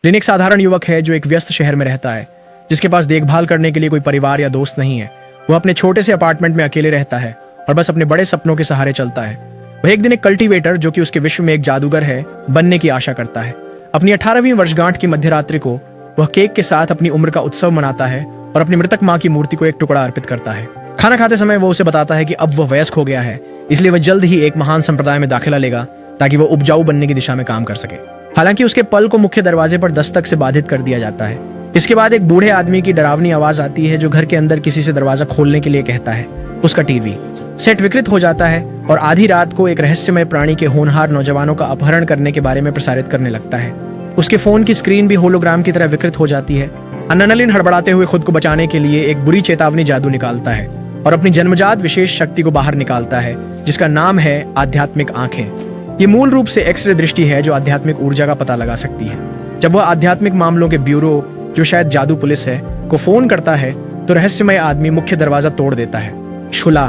लिन एक साधारण युवक है जो एक व्यस्त शहर में रहता है, जिसके पास देखभाल करने के लिए कोई परिवार या दोस्त नहीं है। वह अपने छोटे से अपार्टमेंट में अकेले रहता है और बस अपने बड़े सपनों के सहारे चलता है। वह एक दिन एक कल्टीवेटर, जो कि उसके विश्व में एक जादूगर है, बनने की आशा करता है। अपनी 18वीं वर्षगांठ की मध्यरात्रि को वह केक के साथ अपनी उम्र का उत्सव मनाता है और अपनी मृतक माँ की मूर्ति को एक टुकड़ा अर्पित करता है। खाना खाते समय वो उसे बताता है कि अब वह वयस्क हो गया है, इसलिए वह जल्द ही एक महान संप्रदाय में दाखिला लेगा ताकि वह उपजाऊ बनने की दिशा में काम कर सके। हालांकि उसके पल को मुख्य दरवाजे पर दस्तक से बाधित कर दिया जाता है। इसके बाद एक बूढ़े आदमी की डरावनी आवाज आती है जो घर के अंदर किसी से दरवाजा खोलने के लिए कहता है। उसका टीवी सेट विकृत हो जाता है और आधी रात को एक रहस्यमय प्राणी के होनहार नौजवानों का अपहरण करने के बारे में प्रसारित करने लगता है। उसके फोन की स्क्रीन भी होलोग्राम की तरह विकृत हो जाती है। अन्नालिन हड़बड़ाते हुए खुद को बचाने के लिए एक बुरी चेतावनी जादू निकालता है और अपनी जन्मजात विशेष शक्ति को बाहर निकालता है, जिसका नाम है आध्यात्मिक आंखें। ये मूल रूप से एक्सरे दृष्टि है जो आध्यात्मिक ऊर्जा का पता लगा सकती है। जब वह आध्यात्मिक मामलों के ब्यूरो, जो शायद जादू पुलिस है, को फोन करता है तो रहस्यमय आदमी मुख्य दरवाजा तोड़ देता है। शुला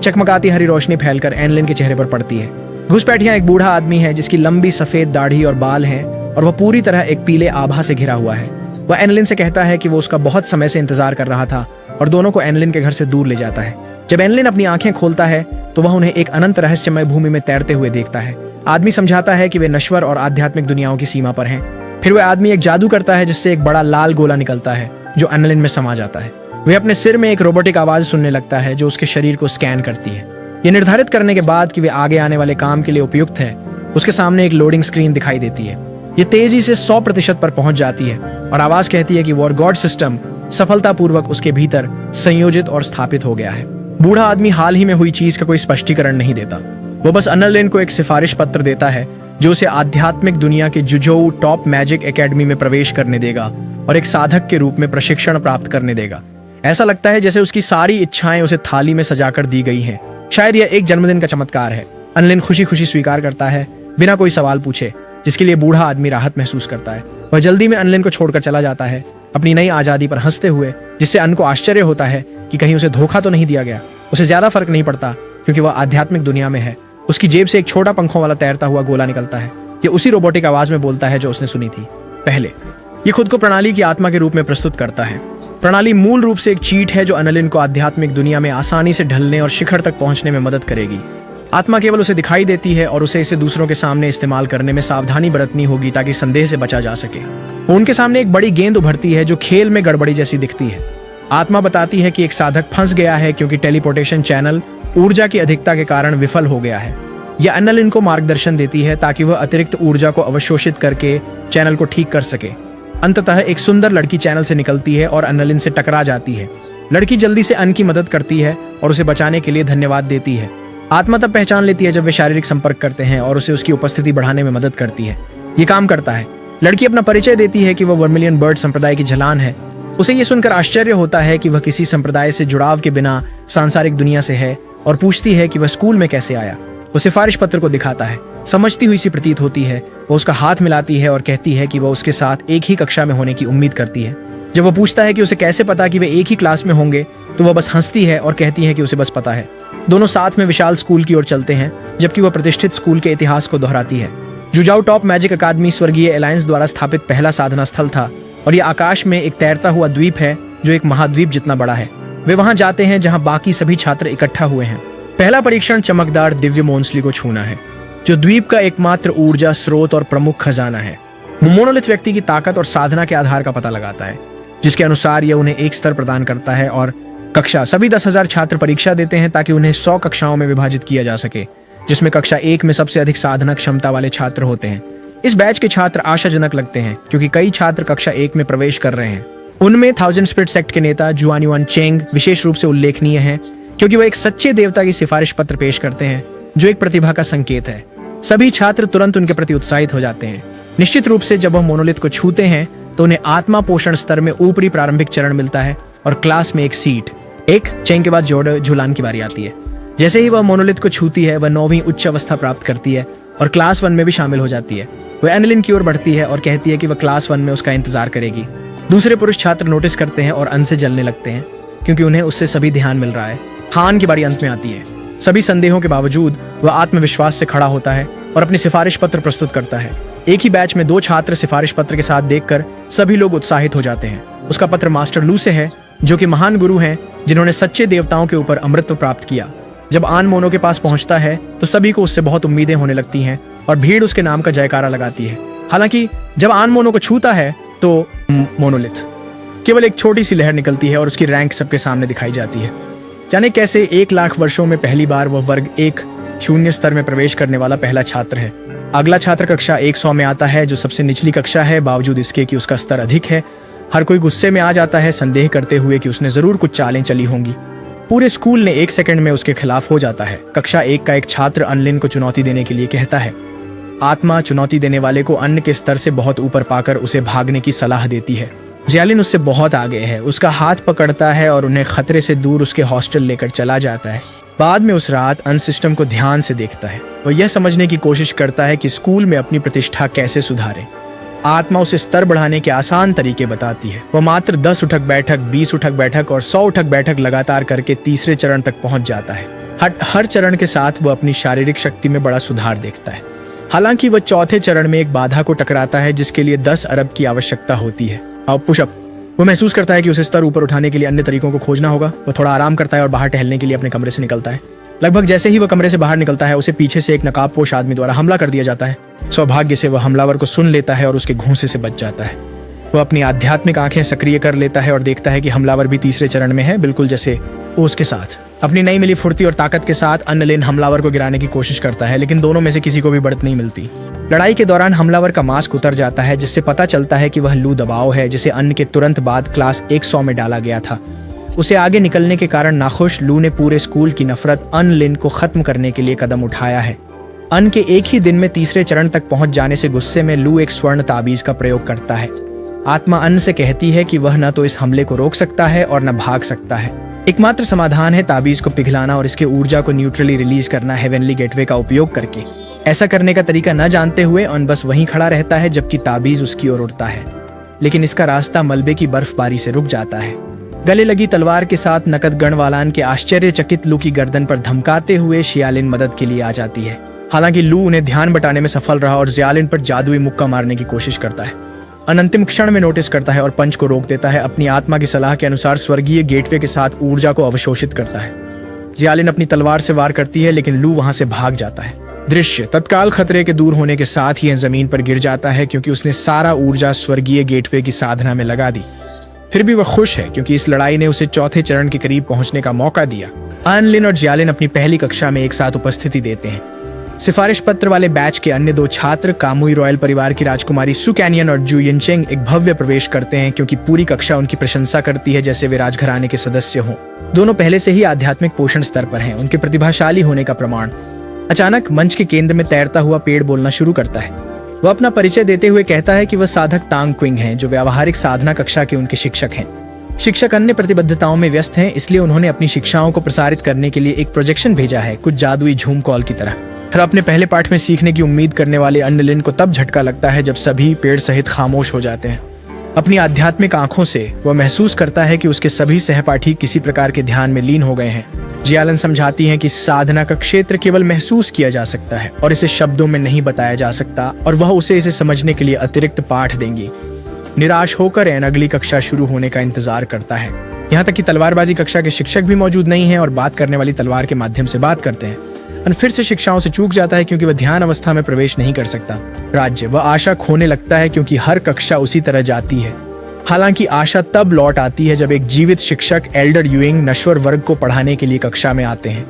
चकमकाती हरी रोशनी फैलकर एनलिन के चेहरे पर पड़ती है। घुसपैठिया एक बूढ़ा आदमी है जिसकी लंबी सफेद दाढ़ी और बाल हैं और वह पूरी तरह एक पीले आभा से घिरा हुआ है। वह एनलिन से कहता है कि वो उसका बहुत समय से इंतजार कर रहा था और दोनों को एनलिन के घर से दूर ले जाता है। जब एनलिन अपनी आंखें खोलता है तो वह उन्हें एक अनंत रहस्यमय भूमि में तैरते हुए देखता है। आदमी समझाता है कि वे नश्वर और आध्यात्मिक दुनियाओं की सीमा पर हैं। फिर वह आदमी एक जादू करता है जिससे एक बड़ा लाल गोला निकलता है जो एनलिन में समा जाता है। वह अपने सिर में एक रोबोटिक आवाज सुनने लगता है जो उसके शरीर को स्कैन करती है। ये निर्धारित करने के बाद कि वे आगे आने वाले काम के लिए उपयुक्त है, उसके सामने एक लोडिंग स्क्रीन दिखाई देती है। ये तेजी से 100% पर पहुंच जाती है और आवाज कहती है कि वॉर गॉड सिस्टम सफलतापूर्वक उसके भीतर संयोजित और स्थापित हो गया है। बूढ़ा आदमी हाल ही में हुई चीज का कोई स्पष्टीकरण नहीं देता। वो बस अन्नालिन को एक सिफारिश पत्र देता है जो उसे आध्यात्मिक दुनिया के जुजोऊ टॉप मैजिक एकेडमी में प्रवेश करने देगा और एक साधक के रूप में प्रशिक्षण प्राप्त करने देगा। ऐसा लगता है जैसे उसकी सारी इच्छाएं उसे थाली में सजाकर दी गई हैं। शायद यह एक जन्मदिन का चमत्कार है। अन्नालिन खुशी खुशी स्वीकार करता है बिना कोई सवाल पूछे, जिसके लिए बूढ़ा आदमी राहत महसूस करता है। वह जल्दी में अन्नालिन को छोड़कर चला जाता है, अपनी नई आजादी पर हंसते हुए, जिससे अन्न को आश्चर्य होता है कि कहीं उसे धोखा तो नहीं दिया गया। उसे ज्यादा फर्क नहीं पड़ता क्योंकि वह आध्यात्मिक दुनिया में है। उसकी जेब से एक छोटा पंखों वाला तैरता हुआ गोला निकलता है। ये उसी रोबोटिक आवाज में बोलता है जो उसने सुनी थी पहले। ये खुद को प्रणाली की आत्मा के रूप में प्रस्तुत करता है। प्रणाली मूल रूप से एक चीट है जो अन्नालिन को आध्यात्मिक दुनिया में आसानी से ढलने और शिखर तक पहुंचने में मदद करेगी। आत्मा केवल उसे दिखाई देती है और उसे इसे दूसरों के सामने इस्तेमाल करने में सावधानी बरतनी होगी ताकि संदेह से बचा जा सके। उनके सामने एक बड़ी गेंद उभरती है जो खेल में गड़बड़ी जैसी दिखती है। आत्मा बताती है कि एक साधक फंस गया है क्योंकि टेलीपोर्टेशन चैनल ऊर्जा की अधिकता के कारण विफल हो गया है। यह अन्नालिन को मार्गदर्शन देती है ताकि वह अतिरिक्त ऊर्जा को अवशोषित करके चैनल को ठीक कर सके। अंततः एक सुंदर लड़की चैनल से निकलती है और अन्नालिन से टकरा जाती है। लड़की जल्दी से अन्न की मदद करती है और उसे बचाने के लिए धन्यवाद देती है। आत्मा तब पहचान लेती है जब वे शारीरिक संपर्क करते हैं और उसे उसकी उपस्थिति बढ़ाने में मदद करती है। ये काम करता है। लड़की अपना परिचय देती है कि वह वर्मिलियन बर्ड संप्रदाय की झलान है। उसे ये सुनकर आश्चर्य होता है कि वह किसी संप्रदाय से जुड़ाव के बिना सांसारिक दुनिया से है और पूछती है कि वह स्कूल में कैसे आया। वो सिफारिश पत्र को दिखाता है। समझती हुई सी प्रतीत होती है। वो उसका हाथ मिलाती है और कहती है कि वह उसके साथ एक ही कक्षा में होने की उम्मीद करती है। जब वो पूछता है कि उसे कैसे पता कि वे एक ही क्लास में होंगे तो वह बस हंसती है और कहती है कि उसे बस पता है। दोनों साथ में विशाल स्कूल की ओर चलते हैं जबकि वह प्रतिष्ठित स्कूल के इतिहास को दोहराती है। जुजाऊ टॉप मैजिक अकादमी स्वर्गीय एलायंस द्वारा स्थापित पहला साधना स्थल था और यह आकाश में एक तैरता हुआ द्वीप है जो एक महाद्वीप जितना बड़ा है। वे वहां जाते हैं जहां बाकी सभी छात्र इकट्ठा हुए हैं। पहला परीक्षण चमकदार दिव्य मोनस्ली को छूना है, जो द्वीप का एकमात्र ऊर्जा स्रोत और प्रमुख खजाना है। मोनोलिथ व्यक्ति की ताकत और साधना के आधार का पता लगाता है, जिसके अनुसार यह उन्हें एक स्तर प्रदान करता है और कक्षा सभी 10,000 छात्र परीक्षा देते हैं ताकि उन्हें 100 कक्षाओं में विभाजित किया जा सके, जिसमें कक्षा 1 में सबसे अधिक साधना क्षमता वाले छात्र होते हैं। इस बैच के छात्र आशाजनक लगते हैं क्योंकि कई छात्र कक्षा 1 में प्रवेश कर रहे हैं। उनमें 1000 स्पिरिट सेक्ट के नेता जुआन युआन चेंग विशेष रूप से उल्लेखनीय है क्योंकि वह एक सच्चे देवता की सिफारिश पत्र पेश करते हैं जो एक प्रतिभा का संकेत है। सभी छात्र तुरंत उनके प्रति उत्साहित हो जाते हैं। निश्चित रूप से जब वह मोनोलिथ को छूते हैं तो उन्हें आत्मा पोषण स्तर में ऊपरी प्रारंभिक चरण मिलता है और क्लास में एक सीट। एक चेंग के बाद जोड़ झुलान की बारी आती है। जैसे ही वह मोनोलिथ को छूती है वह 9वीं उच्च अवस्था प्राप्त करती है और क्लास 1 में भी शामिल हो जाती है। वह अन्नालिन की ओर बढ़ती है और कहती है कि वह क्लास 1 में उसका इंतजार करेगी। दूसरे पुरुष छात्र नोटिस करते हैं और अन्न से जलने लगते हैं क्योंकि उन्हें उससे सभी ध्यान मिल रहा है। हान की बारी अंत में आती है। सभी संदेहों के बावजूद वह आत्मविश्वास से खड़ा होता है और अपनी सिफारिश पत्र प्रस्तुत करता है। एक ही बैच में 2 छात्र सिफारिश पत्र के साथ देखकर सभी लोग उत्साहित हो जाते हैं। उसका पत्र मास्टर लू से है, जो कि महान गुरु हैं जिन्होंने सच्चे देवताओं के ऊपर अमृत प्राप्त किया। जब आन मोनो के पास पहुंचता है तो सभी को उससे बहुत उम्मीदें होने लगती हैं और भीड़ उसके नाम का जयकारा लगाती है। हालांकि जब आन मोनो को छूता है तो मोनोलिथ केवल एक छोटी सी लहर निकलती है और उसकी रैंक सबके सामने दिखाई जाती है। जाने कैसे 1 लाख वर्षों में पहली बार वह वर्ग 1 शून्य स्तर में प्रवेश करने वाला पहला छात्र है। अगला छात्र कक्षा 100 में आता है, जो सबसे निचली कक्षा है, बावजूद इसके कि उसका स्तर अधिक है। हर कोई गुस्से में आ जाता है, संदेह करते हुए कि उसने जरूर कुछ चालें चली होंगी। पूरे स्कूल ने 1 सेकंड में उसके खिलाफ हो जाता है। कक्षा 1 का एक छात्र अनलिन को चुनौती देने के लिए कहता है। आत्मा चुनौती देने वाले को अन्न के स्तर से बहुत ऊपर पाकर उसे भागने की सलाह देती है। जियालिन उससे बहुत आगे है, उसका हाथ पकड़ता है और उन्हें खतरे से दूर उसके हॉस्टल लेकर चला जाता है। बाद में उस रात अन सिस्टम को ध्यान से देखता है। वह यह समझने की कोशिश करता है कि स्कूल में अपनी प्रतिष्ठा कैसे सुधारे। आत्मा उसे स्तर बढ़ाने के आसान तरीके बताती है। वह मात्र 10 उठक बैठक, 20 उठक बैठक और 100 उठक बैठक लगातार करके तीसरे चरण तक पहुंच जाता है। हर चरण के साथ वह अपनी शारीरिक शक्ति में बड़ा सुधार देखता है। हालांकि वह चौथे चरण में एक बाधा को टकराता है जिसके लिए 10 अरब की आवश्यकता होती है। अब पुशअप। वो महसूस करता है कि उसे स्तर ऊपर उठाने के लिए अन्य तरीकों को खोजना होगा। वह थोड़ा आराम करता है और बाहर टहलने के लिए अपने कमरे से निकलता है। लगभग जैसे ही वह कमरे से बाहर निकलता है, उसे पीछे से एक नकाबपोश आदमी द्वारा हमला कर दिया जाता है। सौभाग्य से वह हमलावर को सुन लेता है और उसके घूंसे से बच जाता है। वह अपनी आध्यात्मिक आंखें सक्रिय कर लेता है और देखता है कि हमलावर भी तीसरे चरण में है, बिल्कुल जैसे उसके साथ। अपनी नई मिली फुर्ती और ताकत के साथ अन्नलिन हमलावर को गिराने की कोशिश करता है, लेकिन दोनों में से किसी को भी बढ़त नहीं मिलती। लड़ाई के दौरान हमलावर का मास्क उतर जाता है, जिससे पता चलता है कि वह लू दबाव है, जिसे अन्न के तुरंत बाद क्लास 100 में डाला गया था। उसे आगे निकलने के कारण नाखुश लू ने पूरे स्कूल की नफरत अन्नलिन को खत्म करने के लिए कदम उठाया है। अन्न के एक ही दिन में तीसरे चरण तक पहुंच जाने से गुस्से में लू एक स्वर्ण ताबीज का प्रयोग करता है। आत्मा अन्न से कहती है कि वह न तो इस हमले को रोक सकता है और न भाग सकता है। एकमात्र समाधान है ताबीज को पिघलाना और इसके ऊर्जा को न्यूट्रली रिलीज करना हेवनली गेटवे का उपयोग करके। ऐसा करने का तरीका न जानते हुए अन्न बस वहीं खड़ा रहता है जबकि ताबीज उसकी ओर उड़ता है, लेकिन इसका रास्ता मलबे की बर्फबारी से रुक जाता है। गले लगी तलवार के साथ नकद गणवालान के आश्चर्यचकित लू की गर्दन पर धमकाते हुए जियालिन मदद के लिए आ जाती है। हालांकि लू उन्हें ध्यान बटाने में सफल रहा और जियालिन पर जादुई मुक्का मारने की कोशिश करता है। अंतिम क्षण में नोटिस करता है और पंच को रोक देता है। अपनी आत्मा की सलाह के अनुसार स्वर्गीय गेटवे के साथ ऊर्जा को अवशोषित करता है। जियालिन अपनी तलवार से वार करती है, लेकिन लू वहां से भाग जाता है। दृश्य तत्काल खतरे के दूर होने के साथ ही जमीन पर गिर जाता है, क्योंकि उसने सारा ऊर्जा स्वर्गीय गेटवे की साधना में लगा दी। फिर भी वह खुश है, क्योंकि इस लड़ाई ने उसे चौथे चरण के करीब पहुंचने का मौका दिया। अन्नलिन और जियालिन अपनी पहली कक्षा में एक साथ उपस्थिति देते हैं। सिफारिश पत्र वाले बैच के अन्य 2 छात्र कामुई रॉयल परिवार की राजकुमारी सु कैनियन और जू यिनचेंग एक भव्य प्रवेश करते हैं, क्योंकि पूरी कक्षा उनकी प्रशंसा करती है जैसे वे राजघराने के सदस्य हों। दोनों पहले से ही आध्यात्मिक पोषण स्तर पर हैं, उनके प्रतिभाशाली होने का प्रमाण। अचानक मंच के केंद्र में तैरता हुआ पेड़ बोलना शुरू करता है। वह अपना परिचय देते हुए कहता है कि वह साधक तांग क्विंग हैं, जो व्यावहारिक साधना कक्षा के उनके शिक्षक हैं। शिक्षक अन्य प्रतिबद्धताओं में व्यस्त हैं, इसलिए उन्होंने अपनी शिक्षाओं को प्रसारित करने के लिए एक प्रोजेक्शन भेजा है, कुछ जादुई झूम कॉल की तरह। फिर अपने पहले पाठ में सीखने की उम्मीद करने वाले अन्नलिन को तब झटका लगता है जब सभी पेड़ सहित खामोश हो जाते हैं। अपनी आध्यात्मिक आंखों से वह महसूस करता है कि उसके सभी सहपाठी किसी प्रकार के ध्यान में लीन हो गए हैं। जियालिन समझाती हैं कि साधना का क्षेत्र केवल महसूस किया जा सकता है और इसे शब्दों में नहीं बताया जा सकता, और वह उसे इसे समझने के लिए अतिरिक्त पाठ देंगी। निराश होकर एन अगली कक्षा शुरू होने का इंतजार करता है। यहाँ तक कि तलवारबाजी कक्षा के शिक्षक भी मौजूद नहीं हैं और बात करने वाली तलवार के माध्यम से बात करते हैं। और फिर से शिक्षाओं से चूक जाता है, क्योंकि वह ध्यान अवस्था में प्रवेश नहीं कर सकता। राज्य वह आशा खोने लगता है, क्योंकि हर कक्षा उसी तरह जाती है। हालांकि आशा तब लौट आती है जब एक जीवित शिक्षक एल्डर यूइंग नश्वर वर्ग को पढ़ाने के लिए कक्षा में आते हैं।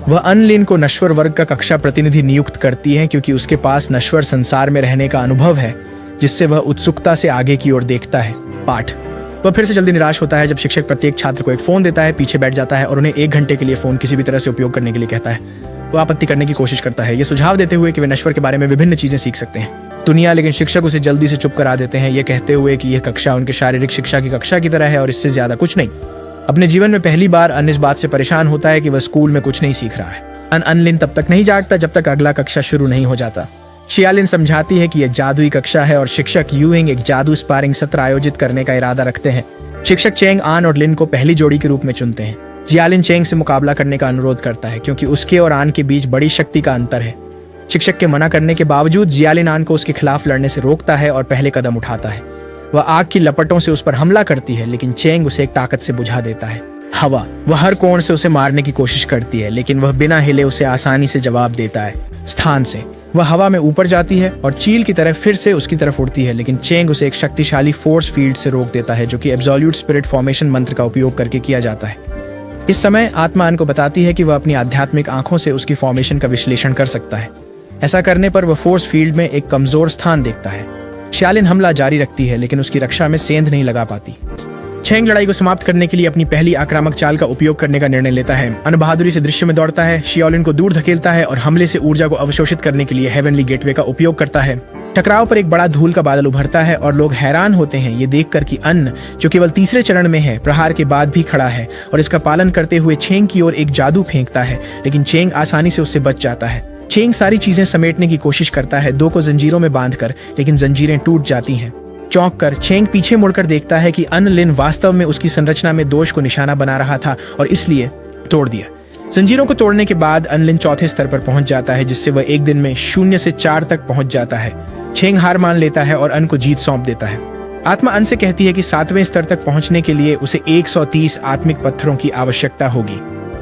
वह अन्नलिन को नश्वर वर्ग का कक्षा प्रतिनिधि नियुक्त करती हैं, क्योंकि उसके पास नश्वर संसार में रहने का अनुभव है, जिससे वह उत्सुकता से आगे की ओर देखता है। पाठ। वह फिर से जल्दी निराश होता है जब शिक्षक प्रत्येक छात्र को एक फोन देता है, पीछे बैठ जाता है और उन्हें 1 घंटे के लिए फोन किसी भी तरह से उपयोग करने के लिए कहता है। वह आपत्ति करने की कोशिश करता है, ये सुझाव देते हुए कि वे नश्वर के बारे में विभिन्न चीजें सीख सकते हैं दुनिया, लेकिन शिक्षक उसे जल्दी से चुप करा देते हैं, ये कहते हुए कि यह कक्षा उनके शारीरिक शिक्षा की कक्षा की तरह है और इससे ज्यादा कुछ नहीं। अपने जीवन में पहली बार अन्य इस बात से परेशान होता है कि वह स्कूल में कुछ नहीं सीख रहा है। अन्नलिन तब तक नहीं जागता जब तक अगला कक्षा शुरू नहीं हो जाता। जियालिन समझाती है कि यह जादुई कक्षा है और शिक्षक यूइंग एक जादू स्पारिंग सत्र आयोजित करने का इरादा रखते हैं। शिक्षक चेंग आन और लिन को पहली जोड़ी के रूप में चुनते हैं। जियालिन चेंग से मुकाबला करने का अनुरोध करता है, क्योंकि उसके और आन के बीच बड़ी शक्ति का अंतर है। शिक्षक के मना करने के बावजूद जियालिन आन को उसके खिलाफ लड़ने से रोकता है और पहले कदम उठाता है। वह आग की लपटों से उस पर हमला करती है, लेकिन चेंग उसे एक ताकत से बुझा देता है, हवा। वह हर कोण से उसे मारने की कोशिश करती है, लेकिन वह बिना हिले उसे आसानी से जवाब देता है। स्थान से वह हवा में ऊपर जाती है और चील की तरह फिर से उसकी तरफ उड़ती है, लेकिन चेंग उसे एक शक्तिशाली फोर्स फील्ड से रोक देता है, जो कि एब्सोल्यूट स्पिरिट फॉर्मेशन मंत्र का उपयोग करके किया जाता है। इस समय आत्मा अन को बताती है कि वह अपनी आध्यात्मिक आंखों से उसकी फॉर्मेशन का विश्लेषण कर सकता है। ऐसा करने पर वह फोर्स फील्ड में एक कमजोर स्थान देखता है। शियालिन हमला जारी रखती है, लेकिन उसकी रक्षा में सेंध नहीं लगा पाती। चेंग लड़ाई को समाप्त करने के लिए अपनी पहली आक्रामक चाल का उपयोग करने का निर्णय लेता है। अन बहादुरी से दृश्य में दौड़ता है, शियालिन को दूर धकेलता है और हमले से ऊर्जा को अवशोषित करने के लिए हेवनली गेटवे का उपयोग करता है। टकराव पर एक बड़ा धूल का बादल उभरता है और लोग हैरान होते हैं ये देखकर कि अन, जो केवल तीसरे चरण में है, प्रहार के बाद भी खड़ा है और इसका पालन करते हुए चेंग की ओर एक जादू फेंकता है, लेकिन चेंग आसानी से उससे बच जाता है। चेंग सारी चीजें समेटने की कोशिश करता है, दो को जंजीरों में बांधकर, लेकिन जंजीरें टूट जाती हैं। चौंक कर चेंग पीछे मुड़कर देखता है कि अन लिन वास्तव में उसकी संरचना में दोष को निशाना बना रहा था और इसलिए तोड़ दिया। जंजीरों को तोड़ने के बाद अनलिन चौथे स्तर पर पहुंच जाता है, जिससे वह एक दिन में 0 से 4 तक पहुंच जाता है। चेंग हार मान लेता है और अन को जीत सौंप देता है। आत्मा अन से कहती है कि 7वें स्तर तक पहुंचने के लिए उसे 130 आत्मिक पत्थरों की आवश्यकता होगी।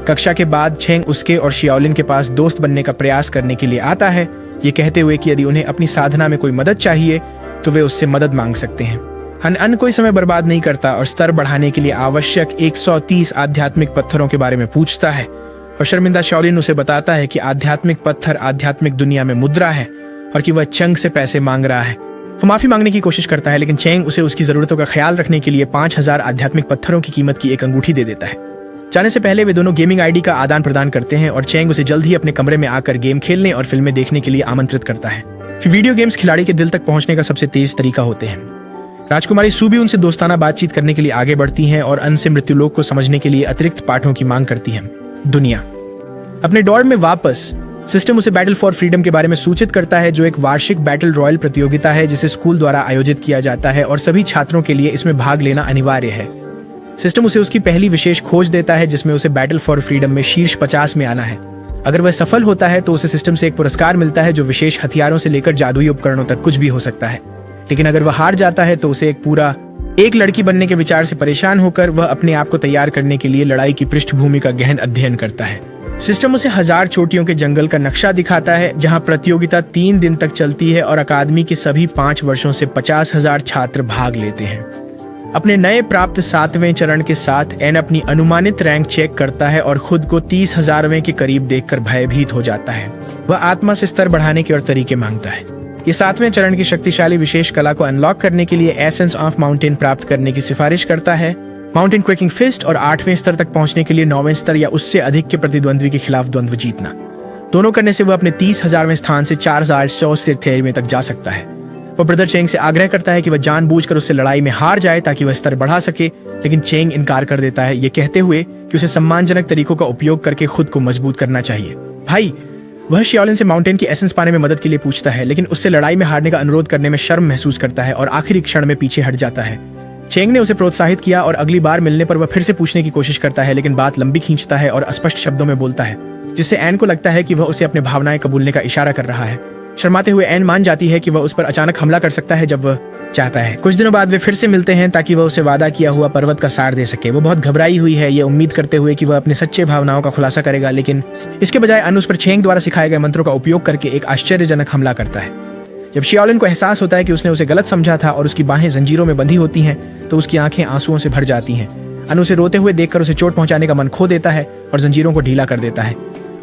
कक्षा के बाद चेंग उसके और शियालिन के पास दोस्त बनने का प्रयास करने के लिए आता है, ये कहते हुए कि यदि उन्हें अपनी साधना में कोई मदद चाहिए तो वे उससे मदद मांग सकते हैं। अन कोई समय बर्बाद नहीं करता और स्तर बढ़ाने के लिए आवश्यक 130 आध्यात्मिक पत्थरों के बारे में पूछता है और शर्मिंदा शियालिन उसे बताता है कि आध्यात्मिक पत्थर आध्यात्मिक दुनिया में मुद्रा है और कि वह चंग से पैसे मांग रहा है। वो माफी मांगने की कोशिश करता है, लेकिन चेंग उसे उसकी जरूरतों का ख्याल रखने के लिए 5000 आध्यात्मिक पत्थरों की कीमत की एक अंगूठी दे देता है। जाने से पहले वे दोनों गेमिंग आईडी का आदान प्रदान करते हैं और चेंग उसे जल्द ही अपने कमरे में आकर गेम खेलने और फिल्में देखने के लिए आमंत्रित करता है। वीडियो गेम्स खिलाड़ी के दिल तक पहुंचने का सबसे तेज तरीका होते हैं। राजकुमारी सू भी उनसे दोस्ताना बातचीत करने के लिए आगे बढ़ती हैं और अन से मृत्युलोक को समझने के लिए अतिरिक्त पाठों की मांग करती हैं। दुनिया अपने डॉर्म में वापस सिस्टम उसे बैटल फॉर फ्रीडम के बारे में सूचित करता है, जो एक वार्षिक बैटल रॉयल प्रतियोगिता है जिसे स्कूल द्वारा आयोजित किया जाता है और सभी छात्रों के लिए इसमें भाग लेना अनिवार्य है। सिस्टम उसे उसकी पहली विशेष खोज देता है, जिसमें उसे बैटल फॉर फ्रीडम में शीर्ष 50 में आना है। अगर वह सफल होता है तो उसे सिस्टम से एक पुरस्कार मिलता है, जो विशेष हथियारों से लेकर जादुई उपकरणों तक कुछ भी हो सकता है। लेकिन अगर वह हार जाता है तो उसे एक लड़की बनने के विचार से परेशान होकर वह अपने आप को तैयार करने के लिए लड़ाई की पृष्ठभूमि का गहन अध्ययन करता है। सिस्टम उसे 1000 चोटियों के जंगल का नक्शा दिखाता है, जहां प्रतियोगिता 3 दिन तक चलती है और अकादमी के सभी 5 वर्षों से 50,000 छात्र भाग लेते हैं। अपने नए प्राप्त 7वें चरण के साथ एन अपनी अनुमानित रैंक चेक करता है और खुद को 30,000वें के करीब देखकर भयभीत हो जाता है। वह आत्मा से स्तर बढ़ाने के और तरीके मांगता है। ये 7वें चरण की शक्तिशाली विशेष कला को अनलॉक करने के लिए एसेंस ऑफ माउंटेन प्राप्त करने की सिफारिश करता है, माउंटेन क्वेकिंग फिस्ट, और 8वें स्तर तक पहुंचने के लिए 9वें स्तर या उससे अधिक के प्रतिद्वंद्वी के खिलाफ द्वंद्व जीतना। दोनों करने से वह अपने 30,000वें स्थान से 4100 से 13वें तक जा सकता है। वह ब्रदर चेंग से आग्रह करता है कि वह जानबूझकर उससे लड़ाई में हार जाए ताकि वह स्तर बढ़ा सके, लेकिन चेंग इनकार कर देता है, ये कहते हुए कि उसे सम्मानजनक तरीकों का उपयोग करके खुद को मजबूत करना चाहिए। भाई वह शियालिन से माउंटेन की एसेंस पाने में मदद के लिए पूछता है, लेकिन उससे लड़ाई में हारने का अनुरोध करने में शर्म महसूस करता है और आखिरी क्षण में पीछे हट जाता है। चेंग ने उसे प्रोत्साहित किया और अगली बार मिलने पर वह फिर से पूछने की कोशिश करता है, लेकिन बात लंबी खींचता है और अस्पष्ट शब्दों में बोलता है, जिससे एन को लगता है कि वह उसे अपने भावनाएं कबूलने का इशारा कर रहा है। शर्माते हुए एन मान जाती है कि वह उस पर अचानक हमला कर सकता है जब वह चाहता है। कुछ दिनों बाद वे फिर से मिलते हैं ताकि वह उसे वादा किया हुआ पर्वत का सार दे सके। वो बहुत घबराई हुई है, ये उम्मीद करते हुए कि वह अपने सच्चे भावनाओं का खुलासा करेगा, लेकिन इसके बजाय अन उस पर चेंग द्वारा सिखाए गए मंत्रों का उपयोग करके एक आश्चर्यजनक हमला करता है। जब शियालिन को एहसास होता है कि उसने उसे गलत समझा था और उसकी बाहें जंजीरों में बंधी होती हैं, तो उसकी आंखें आंसुओं से भर जाती हैं। अन उसे रोते हुए देखकर उसे चोट पहुंचाने का मन खो देता है और जंजीरों को ढीला कर देता है।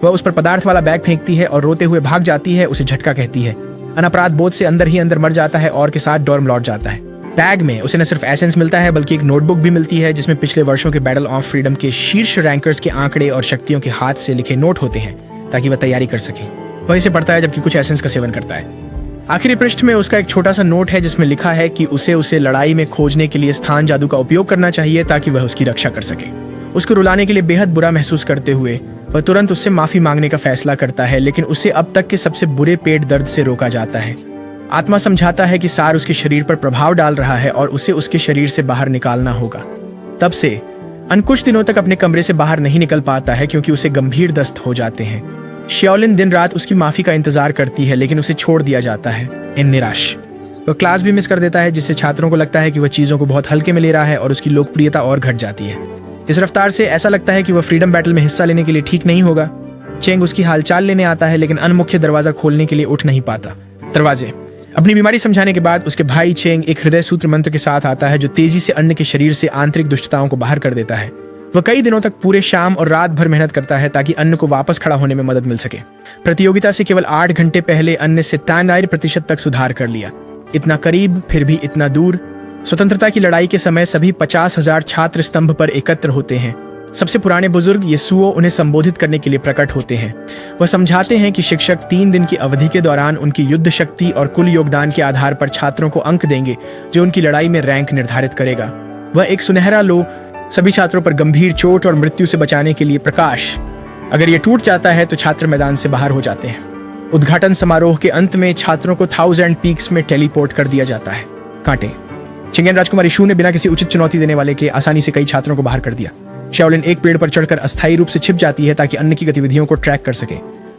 वह उस पर पदार्थ वाला बैग फेंकती है और रोते हुए भाग जाती है, उसे झटका कहती है। अन अपराध बोध से अंदर ही अंदर मर जाता है और के साथ डॉर्म लौट जाता है। बैग में उसे न सिर्फ एसेंस मिलता है बल्कि एक नोटबुक भी मिलती है, जिसमें पिछले वर्षों के बैटल ऑफ फ्रीडम के शीर्ष रैंकर्स के आंकड़े और शक्तियों के हाथ से लिखे नोट होते हैं, ताकि वह तैयारी कर सके। वह इसे पढ़ता है जबकि कुछ एसेंस का सेवन करता है। आखिरी पृष्ठ में उसका एक छोटा सा नोट है जिसमें लिखा है कि उसे लड़ाई में खोजने के लिए स्थान जादू का उपयोग करना चाहिए ताकि वह उसकी रक्षा कर सके। उसको रुलाने के लिए बेहद बुरा महसूस करते हुए वह तुरंत उससे माफी मांगने का फैसला करता है, लेकिन उसे अब तक के सबसे बुरे पेट दर्द से रोका जाता है। आत्मा समझाता है कि सार उसके शरीर पर प्रभाव डाल रहा है और उसे उसके शरीर से बाहर निकालना होगा। तब से अन कुछ दिनों तक अपने कमरे से बाहर नहीं निकल पाता है क्योंकि उसे गंभीर दस्त हो जाते हैं। शियाओलिन दिन रात उसकी माफी का इंतजार करती है, लेकिन उसे छोड़ दिया जाता है इन निराश। वह क्लास भी मिस कर देता है, जिससे छात्रों को लगता है कि वह चीजों को बहुत हल्के में ले रहा है और उसकी लोकप्रियता और घट जाती है। इस रफ्तार से ऐसा लगता है कि वह फ्रीडम बैटल में हिस्सा लेने के लिए ठीक नहीं होगा। चेंग उसकी हालचाल लेने आता है, लेकिन अनमुख्य दरवाजा खोलने के लिए उठ नहीं पाता। दरवाजे अपनी बीमारी समझाने के बाद उसके भाई चेंग एक हृदय सूत्र मंत्र के साथ आता है, जो तेजी से अन्य के शरीर से आंतरिक दुष्टताओं को बाहर कर देता है। वह कई दिनों तक पूरे शाम और रात भर मेहनत करता है ताकि अन्य को वापस खड़ा होने में मदद मिल सके। प्रतियोगिता से केवल 8 घंटे पहले अन्य 97% तक सुधार कर लिया। इतना करीब, फिर भी इतना दूर। स्वतंत्रता की लड़ाई के समय सभी 50,000 छात्र स्तंभ पर एकत्र होते हैं। सबसे पुराने बुजुर्ग येसुओ उन्हें संबोधित करने के लिए प्रकट होते हैं। वह समझाते हैं कि शिक्षक 3 दिन की अवधि के दौरान उनकी युद्ध शक्ति और कुल योगदान के आधार पर छात्रों को अंक देंगे, जो उनकी लड़ाई में रैंक निर्धारित करेगा। वह एक सुनहरा लो, सभी छात्रों पर गंभीर चोट और मृत्यु से बचाने के लिए प्रकाश। अगर यह टूट जाता है तो छात्र मैदान से बाहर हो जाते हैं। उद्घाटन समारोह के अंत में छात्रों को 1000 पीक्स में टेलीपोर्ट कर दिया जाता है। कांटे चिंगेन राजकुमारी शू ने बिना किसी उचित चुनौती देने वाले के आसानी से कई छात्रों को बाहर कर दिया। शाओलिन एक पेड़ पर चढ़कर अस्थायी रूप से छिप जाती है ताकि अन्य की गतिविधियों को ट्रैक कर सके।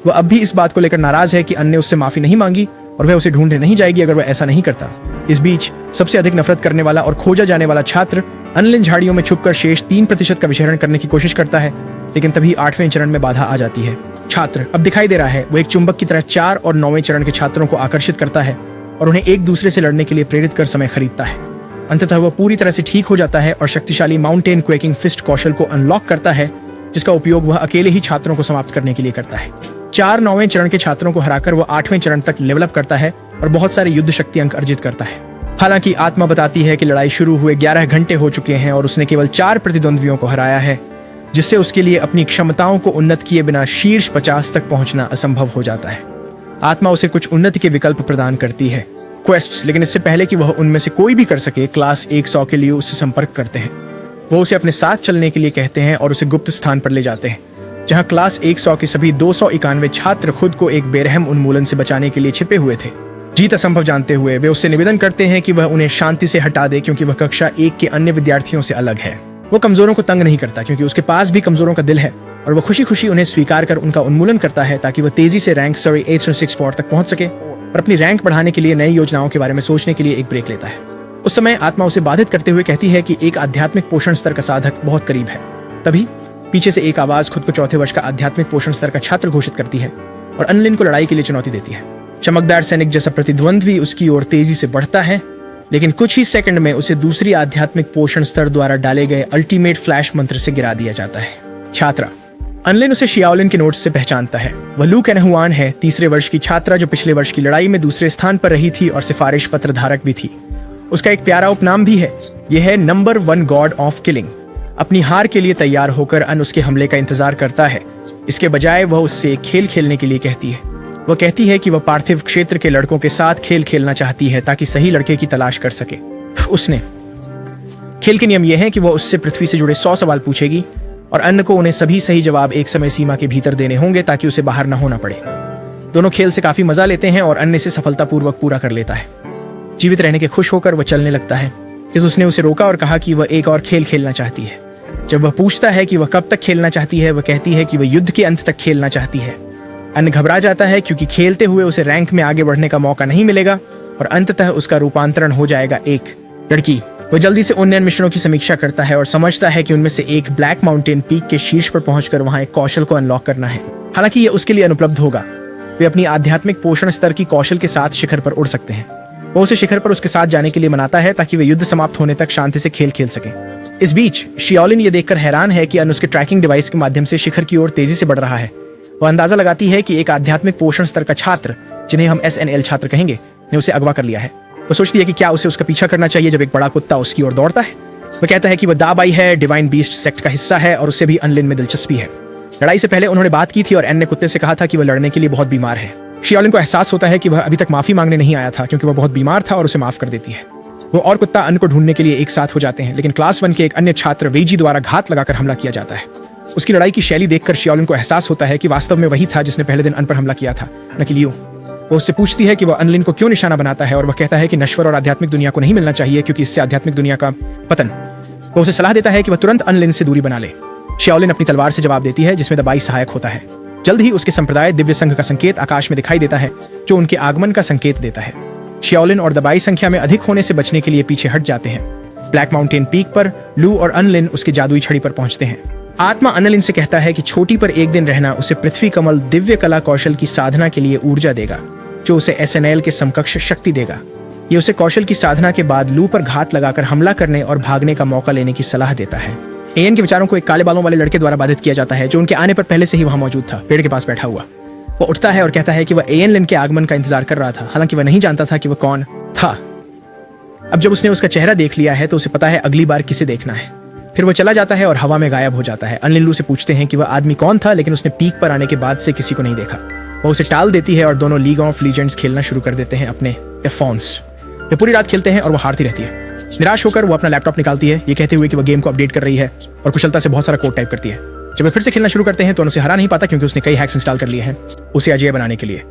वह अब भी इस बात को लेकर नाराज है कि अन्य उससे माफी नहीं मांगी और वह उसे ढूंढने नहीं जाएगी अगर वह ऐसा नहीं करता। इस बीच सबसे अधिक नफरत करने वाला और खोजा जाने वाला छात्र अनलिन झाड़ियों में छुपकर शेष 3% का विषहरण करने की कोशिश करता है, लेकिन तभी 8वें चरण में बाधा आ जाती है। छात्र अब दिखाई दे रहा है। वो एक चुंबक की तरह 4 और 9वें चरण के छात्रों को आकर्षित करता है और उन्हें एक दूसरे से लड़ने के लिए प्रेरित कर समय खरीदता है। अंततः वह पूरी तरह से ठीक हो जाता है और शक्तिशाली माउंटेन क्वेकिंग फिस्ट कौशल को अनलॉक करता है, जिसका उपयोग वह अकेले ही छात्रों को समाप्त करने के लिए करता है। 4 9वें चरण के छात्रों को हराकर वह 8वें चरण तक लेवल अप करता है और बहुत सारे युद्ध शक्ति अंक अर्जित करता है। हालांकि आत्मा बताती है कि लड़ाई शुरू हुए 11 घंटे हो चुके हैं और उसने केवल 4 प्रतिद्वंद्वियों को हराया है, जिससे उसके लिए अपनी क्षमताओं को उन्नत किए बिना शीर्ष 50 तक पहुंचना असंभव हो जाता है। आत्मा उसे कुछ उन्नति के विकल्प प्रदान करती है, क्वेस्ट्स, लेकिन इससे पहले कि वह उनमें से कोई भी कर सके, क्लास 100 के लिए उससे संपर्क करते हैं। वो उसे अपने साथ चलने के लिए कहते हैं और उसे गुप्त स्थान पर ले जाते हैं, जहां क्लास 100 के सभी 291 छात्र खुद को एक बेरहम उन्मूलन से बचाने के लिए छिपे हुए थे। जीत असंभव जानते हुए वे उससे निवेदन करते हैं कि वह उन्हें शांति से हटा दे, क्योंकि वह कक्षा 1 के अन्य विद्यार्थियों से अलग है। वो कमजोरों को तंग नहीं करता, क्योंकि उसके पास भी कमजोरों का दिल है, और वह खुशी खुशी उन्हें स्वीकार कर उनका उन्मूलन करता है ताकि वह तेजी से रैंक 864 तक पहुंच सके और अपनी रैंक बढ़ाने के लिए नई योजनाओं के बारे में सोचने के लिए एक ब्रेक लेता है। उस समय आत्मा उसे बाधित करते हुए कहती है कि एक आध्यात्मिक पोषण स्तर का साधक बहुत करीब है। तभी पीछे से एक आवाज खुद को 4थे वर्ष का आध्यात्मिक पोषण स्तर का छात्र घोषित करती है और अनलिन को लड़ाई के लिए चुनौती देती है। चमकदार सैनिक जैसा प्रतिद्वंद्वी उसकी ओर तेजी से बढ़ता है, लेकिन कुछ ही सेकंड में उसे दूसरी आध्यात्मिक पोषण स्तर द्वारा डाले गए अल्टीमेट फ्लैश मंत्र से गिरा दिया जाता है। छात्रा अनलिन उसे शियाओलिन के नोट्स से पहचानता है। वह लू कैनहुआन है, 3रे वर्ष की छात्रा जो पिछले वर्ष की लड़ाई में दूसरे स्थान पर रही थी और सिफारिश पत्र धारक भी थी। उसका एक प्यारा उपनाम भी है, यह है नंबर 1 गॉड ऑफ किलिंग। अपनी हार के लिए तैयार होकर अन उसके हमले का इंतजार करता है। इसके बजाय वह उससे एक खेल खेलने के लिए कहती है। वह कहती है कि वह पार्थिव क्षेत्र के लड़कों के साथ खेल खेलना चाहती है ताकि सही लड़के की तलाश कर सके। उसने खेल के नियम यह है कि वह उससे पृथ्वी से जुड़े 100 सवाल पूछेगी और अन्य को उन्हें सभी सही जवाब एक समय सीमा के भीतर देने होंगे ताकि उसे बाहर न होना पड़े। दोनों खेल से काफी मजा लेते हैं और अन्य से सफलतापूर्वक पूरा कर लेता है। जीवित रहने के खुश होकर वह चलने लगता है कि उसने उसे रोका और कहा कि वह एक और खेल खेलना चाहती है। जब वह पूछता है कि वह कब तक खेलना चाहती है, वह कहती है कि वह युद्ध के अंत तक खेलना चाहती है। अन्य घबरा जाता है क्योंकि खेलते हुए उसे रैंक में आगे बढ़ने का मौका नहीं मिलेगा और अंततः उसका रूपांतरण हो जाएगा एक लड़की। वह जल्दी से उन्नयन मिशनों की समीक्षा करता है और समझता है कि उनमें से एक ब्लैक माउंटेन पीक के शीर्ष पर पहुंचकर वहां एक कौशल को अनलॉक करना है। हालांकि यह उसके लिए अनुपलब्ध होगा। वे अपनी आध्यात्मिक पोषण स्तर की कौशल के साथ शिखर पर उड़ सकते हैं। वो उसे शिखर पर उसके साथ जाने के लिए मनाता है ताकि वे युद्ध समाप्त होने तक शांति से खेल खेल सके। इस बीच शियाओलिन ये देखकर हैरान है कि अन उसके ट्रैकिंग डिवाइस के माध्यम से शिखर की ओर तेजी से बढ़ रहा है। वह अंदाजा लगाती है कि एक आध्यात्मिक पोषण स्तर का छात्र, जिन्हें हम SNL छात्र कहेंगे, ने उसे अगवा कर लिया है। वो सोचती है कि क्या उसे उसका पीछा करना चाहिए जब एक बड़ा कुत्ता उसकी ओर दौड़ता है। वह कहता है कि वह दाबाई है, डिवाइन बीस्ट सेक्ट का हिस्सा है और उसे भी अनलिन में दिलचस्पी है। लड़ाई से पहले उन्होंने बात की थी और एन ने कुत्ते से कहा था कि वह लड़ने के लिए बहुत बीमार है। शियाओलिन को एहसास होता है कि वह अभी तक माफी मांगने नहीं आया था क्योंकि वह बहुत बीमार था और उसे माफ कर देती है। वो और कुत्ता अन को ढूंढने के लिए एक साथ हो जाते हैं, लेकिन क्लास 1 के एक अन्य छात्र वेजी द्वारा घात लगाकर हमला किया जाता है। उसकी लड़ाई की शैली देखकर शियाओलिन को एहसास होता है कि वास्तव में वही था जिसने पहले दिन अन पर हमला किया था, न कि लियू। वो उससे पूछती है कि वह अनलिन को क्यों निशाना बनाता है और वह कहता है कि नश्वर और आध्यात्मिक दुनिया को नहीं मिलना चाहिए क्योंकि इससे आध्यात्मिक दुनिया का पतन। वो उसे सलाह देता है कि वह तुरंत अनलिन से दूरी बना ले। शियाओलिन अपनी तलवार से जवाब देती है जिसमें दबाई सहायक होता है। जल्द ही उसके संप्रदाय दिव्य संघ का संकेत आकाश में दिखाई देता है, जो उनके आगमन का संकेत देता है। शियाओलिन और दबाई संख्या में अधिक होने से बचने के लिए पीछे हट जाते हैं। ब्लैक माउंटेन पीक पर लू और अनलिन उसके जादुई छड़ी पर पहुंचते हैं। आत्मा अनलिन से कहता है कि छोटी पर एक दिन रहना उसे पृथ्वी कमल दिव्य कला कौशल की साधना के लिए ऊर्जा देगा, जो उसे SNL के समकक्ष शक्ति देगा। ये उसे कौशल की साधना के बाद लू पर घात लगाकर हमला करने और भागने का मौका लेने की सलाह देता है। एएन के विचारों को एक काले बालों वाले लड़के द्वारा बाधित किया जाता है, जो उनके आने पर पहले से ही वहां मौजूद था, पेड़ के पास बैठा हुआ। वो उठता है और कहता है कि वह एएन के आगमन का इंतजार कर रहा था, हालांकि वह नहीं जानता था कि वह कौन था। अब जब उसने उसका चेहरा देख लिया है तो उसे पता है अगली बार किसे देखना है। फिर वह चला जाता है और हवा में गायब हो जाता है। अनलिन लू से पूछते हैं कि वह आदमी कौन था, लेकिन उसने पीक पर आने के बाद से किसी को नहीं देखा। वह उसे टाल देती है और दोनों लीग ऑफ लीजेंड्स खेलना शुरू कर देते हैं अपने फोन्स। वे पूरी रात खेलते हैं और वह हारती रहती है। निराश होकर वो अपना लैपटॉप निकालती है, ये कहते हुए कि वह गेम को अपडेट कर रही है, और कुशलता से बहुत सारा कोड टाइप करती है। जब वे फिर से खेलना शुरू करते हैं तो उसे हरा नहीं पाता, क्योंकि उसने कई हैक्स इंस्टॉल कर लिए हैं उसे अजय बनाने के लिए।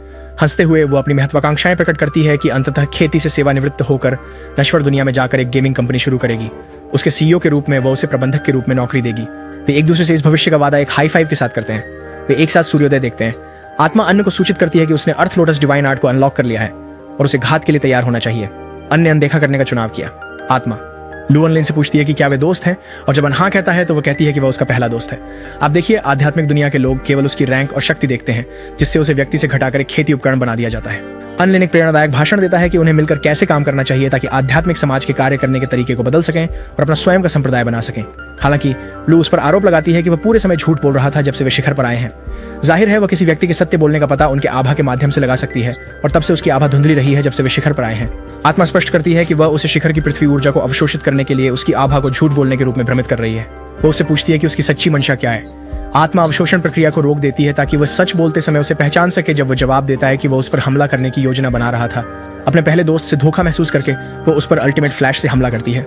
हंसते हुए वो अपनी महत्वाकांक्षाएं प्रकट करती है कि अंततः खेती से सेवानिवृत्त होकर नश्वर दुनिया में जाकर एक गेमिंग कंपनी शुरू करेगी। उसके CEO के रूप में वो उसे प्रबंधक के रूप में नौकरी देगी। वे एक दूसरे से इस भविष्य का वादा एक हाई फाइव के साथ करते हैं। वे एक साथ सूर्योदय देखते हैं। आत्मा अन्य को सूचित करती है कि उसने अर्थ लोटस डिवाइन आर्ट को अनलॉक कर लिया है और उसे घात के लिए तैयार होना चाहिए। अन्य अनदेखा करने का चुनाव किया। आत्मा लू अनलिन से पूछती है कि क्या वे दोस्त हैं, और जब हाँ कहता है तो वह कहती है कि वह उसका पहला दोस्त है। आप देखिए, आध्यात्मिक दुनिया के लोग केवल उसकी रैंक और शक्ति देखते हैं, जिससे उसे व्यक्ति से घटाकर एक खेती उपकरण बना दिया जाता है। अनलिन एक प्रेरणादायक भाषण देता है कि उन्हें मिलकर कैसे काम करना चाहिए ताकि आध्यात्मिक समाज के कार्य करने के तरीके को बदल सकें और अपना स्वयं का संप्रदाय बना सकें। हालांकि लू उस पर आरोप लगाती है कि वह पूरे समय झूठ बोल रहा था जब से वे शिखर पर आए हैं। जाहिर है वह किसी व्यक्ति के सत्य बोलने का पता उनके आभा के माध्यम से लगा सकती है, और तब से उसकी आभा धुंधली रही है जब से वे शिखर पर आए हैं। आत्मा स्पष्ट करती है कि वह उसे शिखर की पृथ्वी ऊर्जा को अवशोषित करने के लिए उसकी आभा को झूठ बोलने के रूप में भ्रमित कर रही है। वो उससे पूछती है कि उसकी सच्ची मंशा क्या है। आत्मा अवशोषण प्रक्रिया को रोक देती है ताकि वह सच बोलते समय उसे पहचान सके। जब वह जवाब देता है कि वह उस पर हमला करने की योजना बना रहा था, अपने पहले दोस्त से धोखा महसूस करके वो उस पर अल्टीमेट फ्लैश से हमला करती है।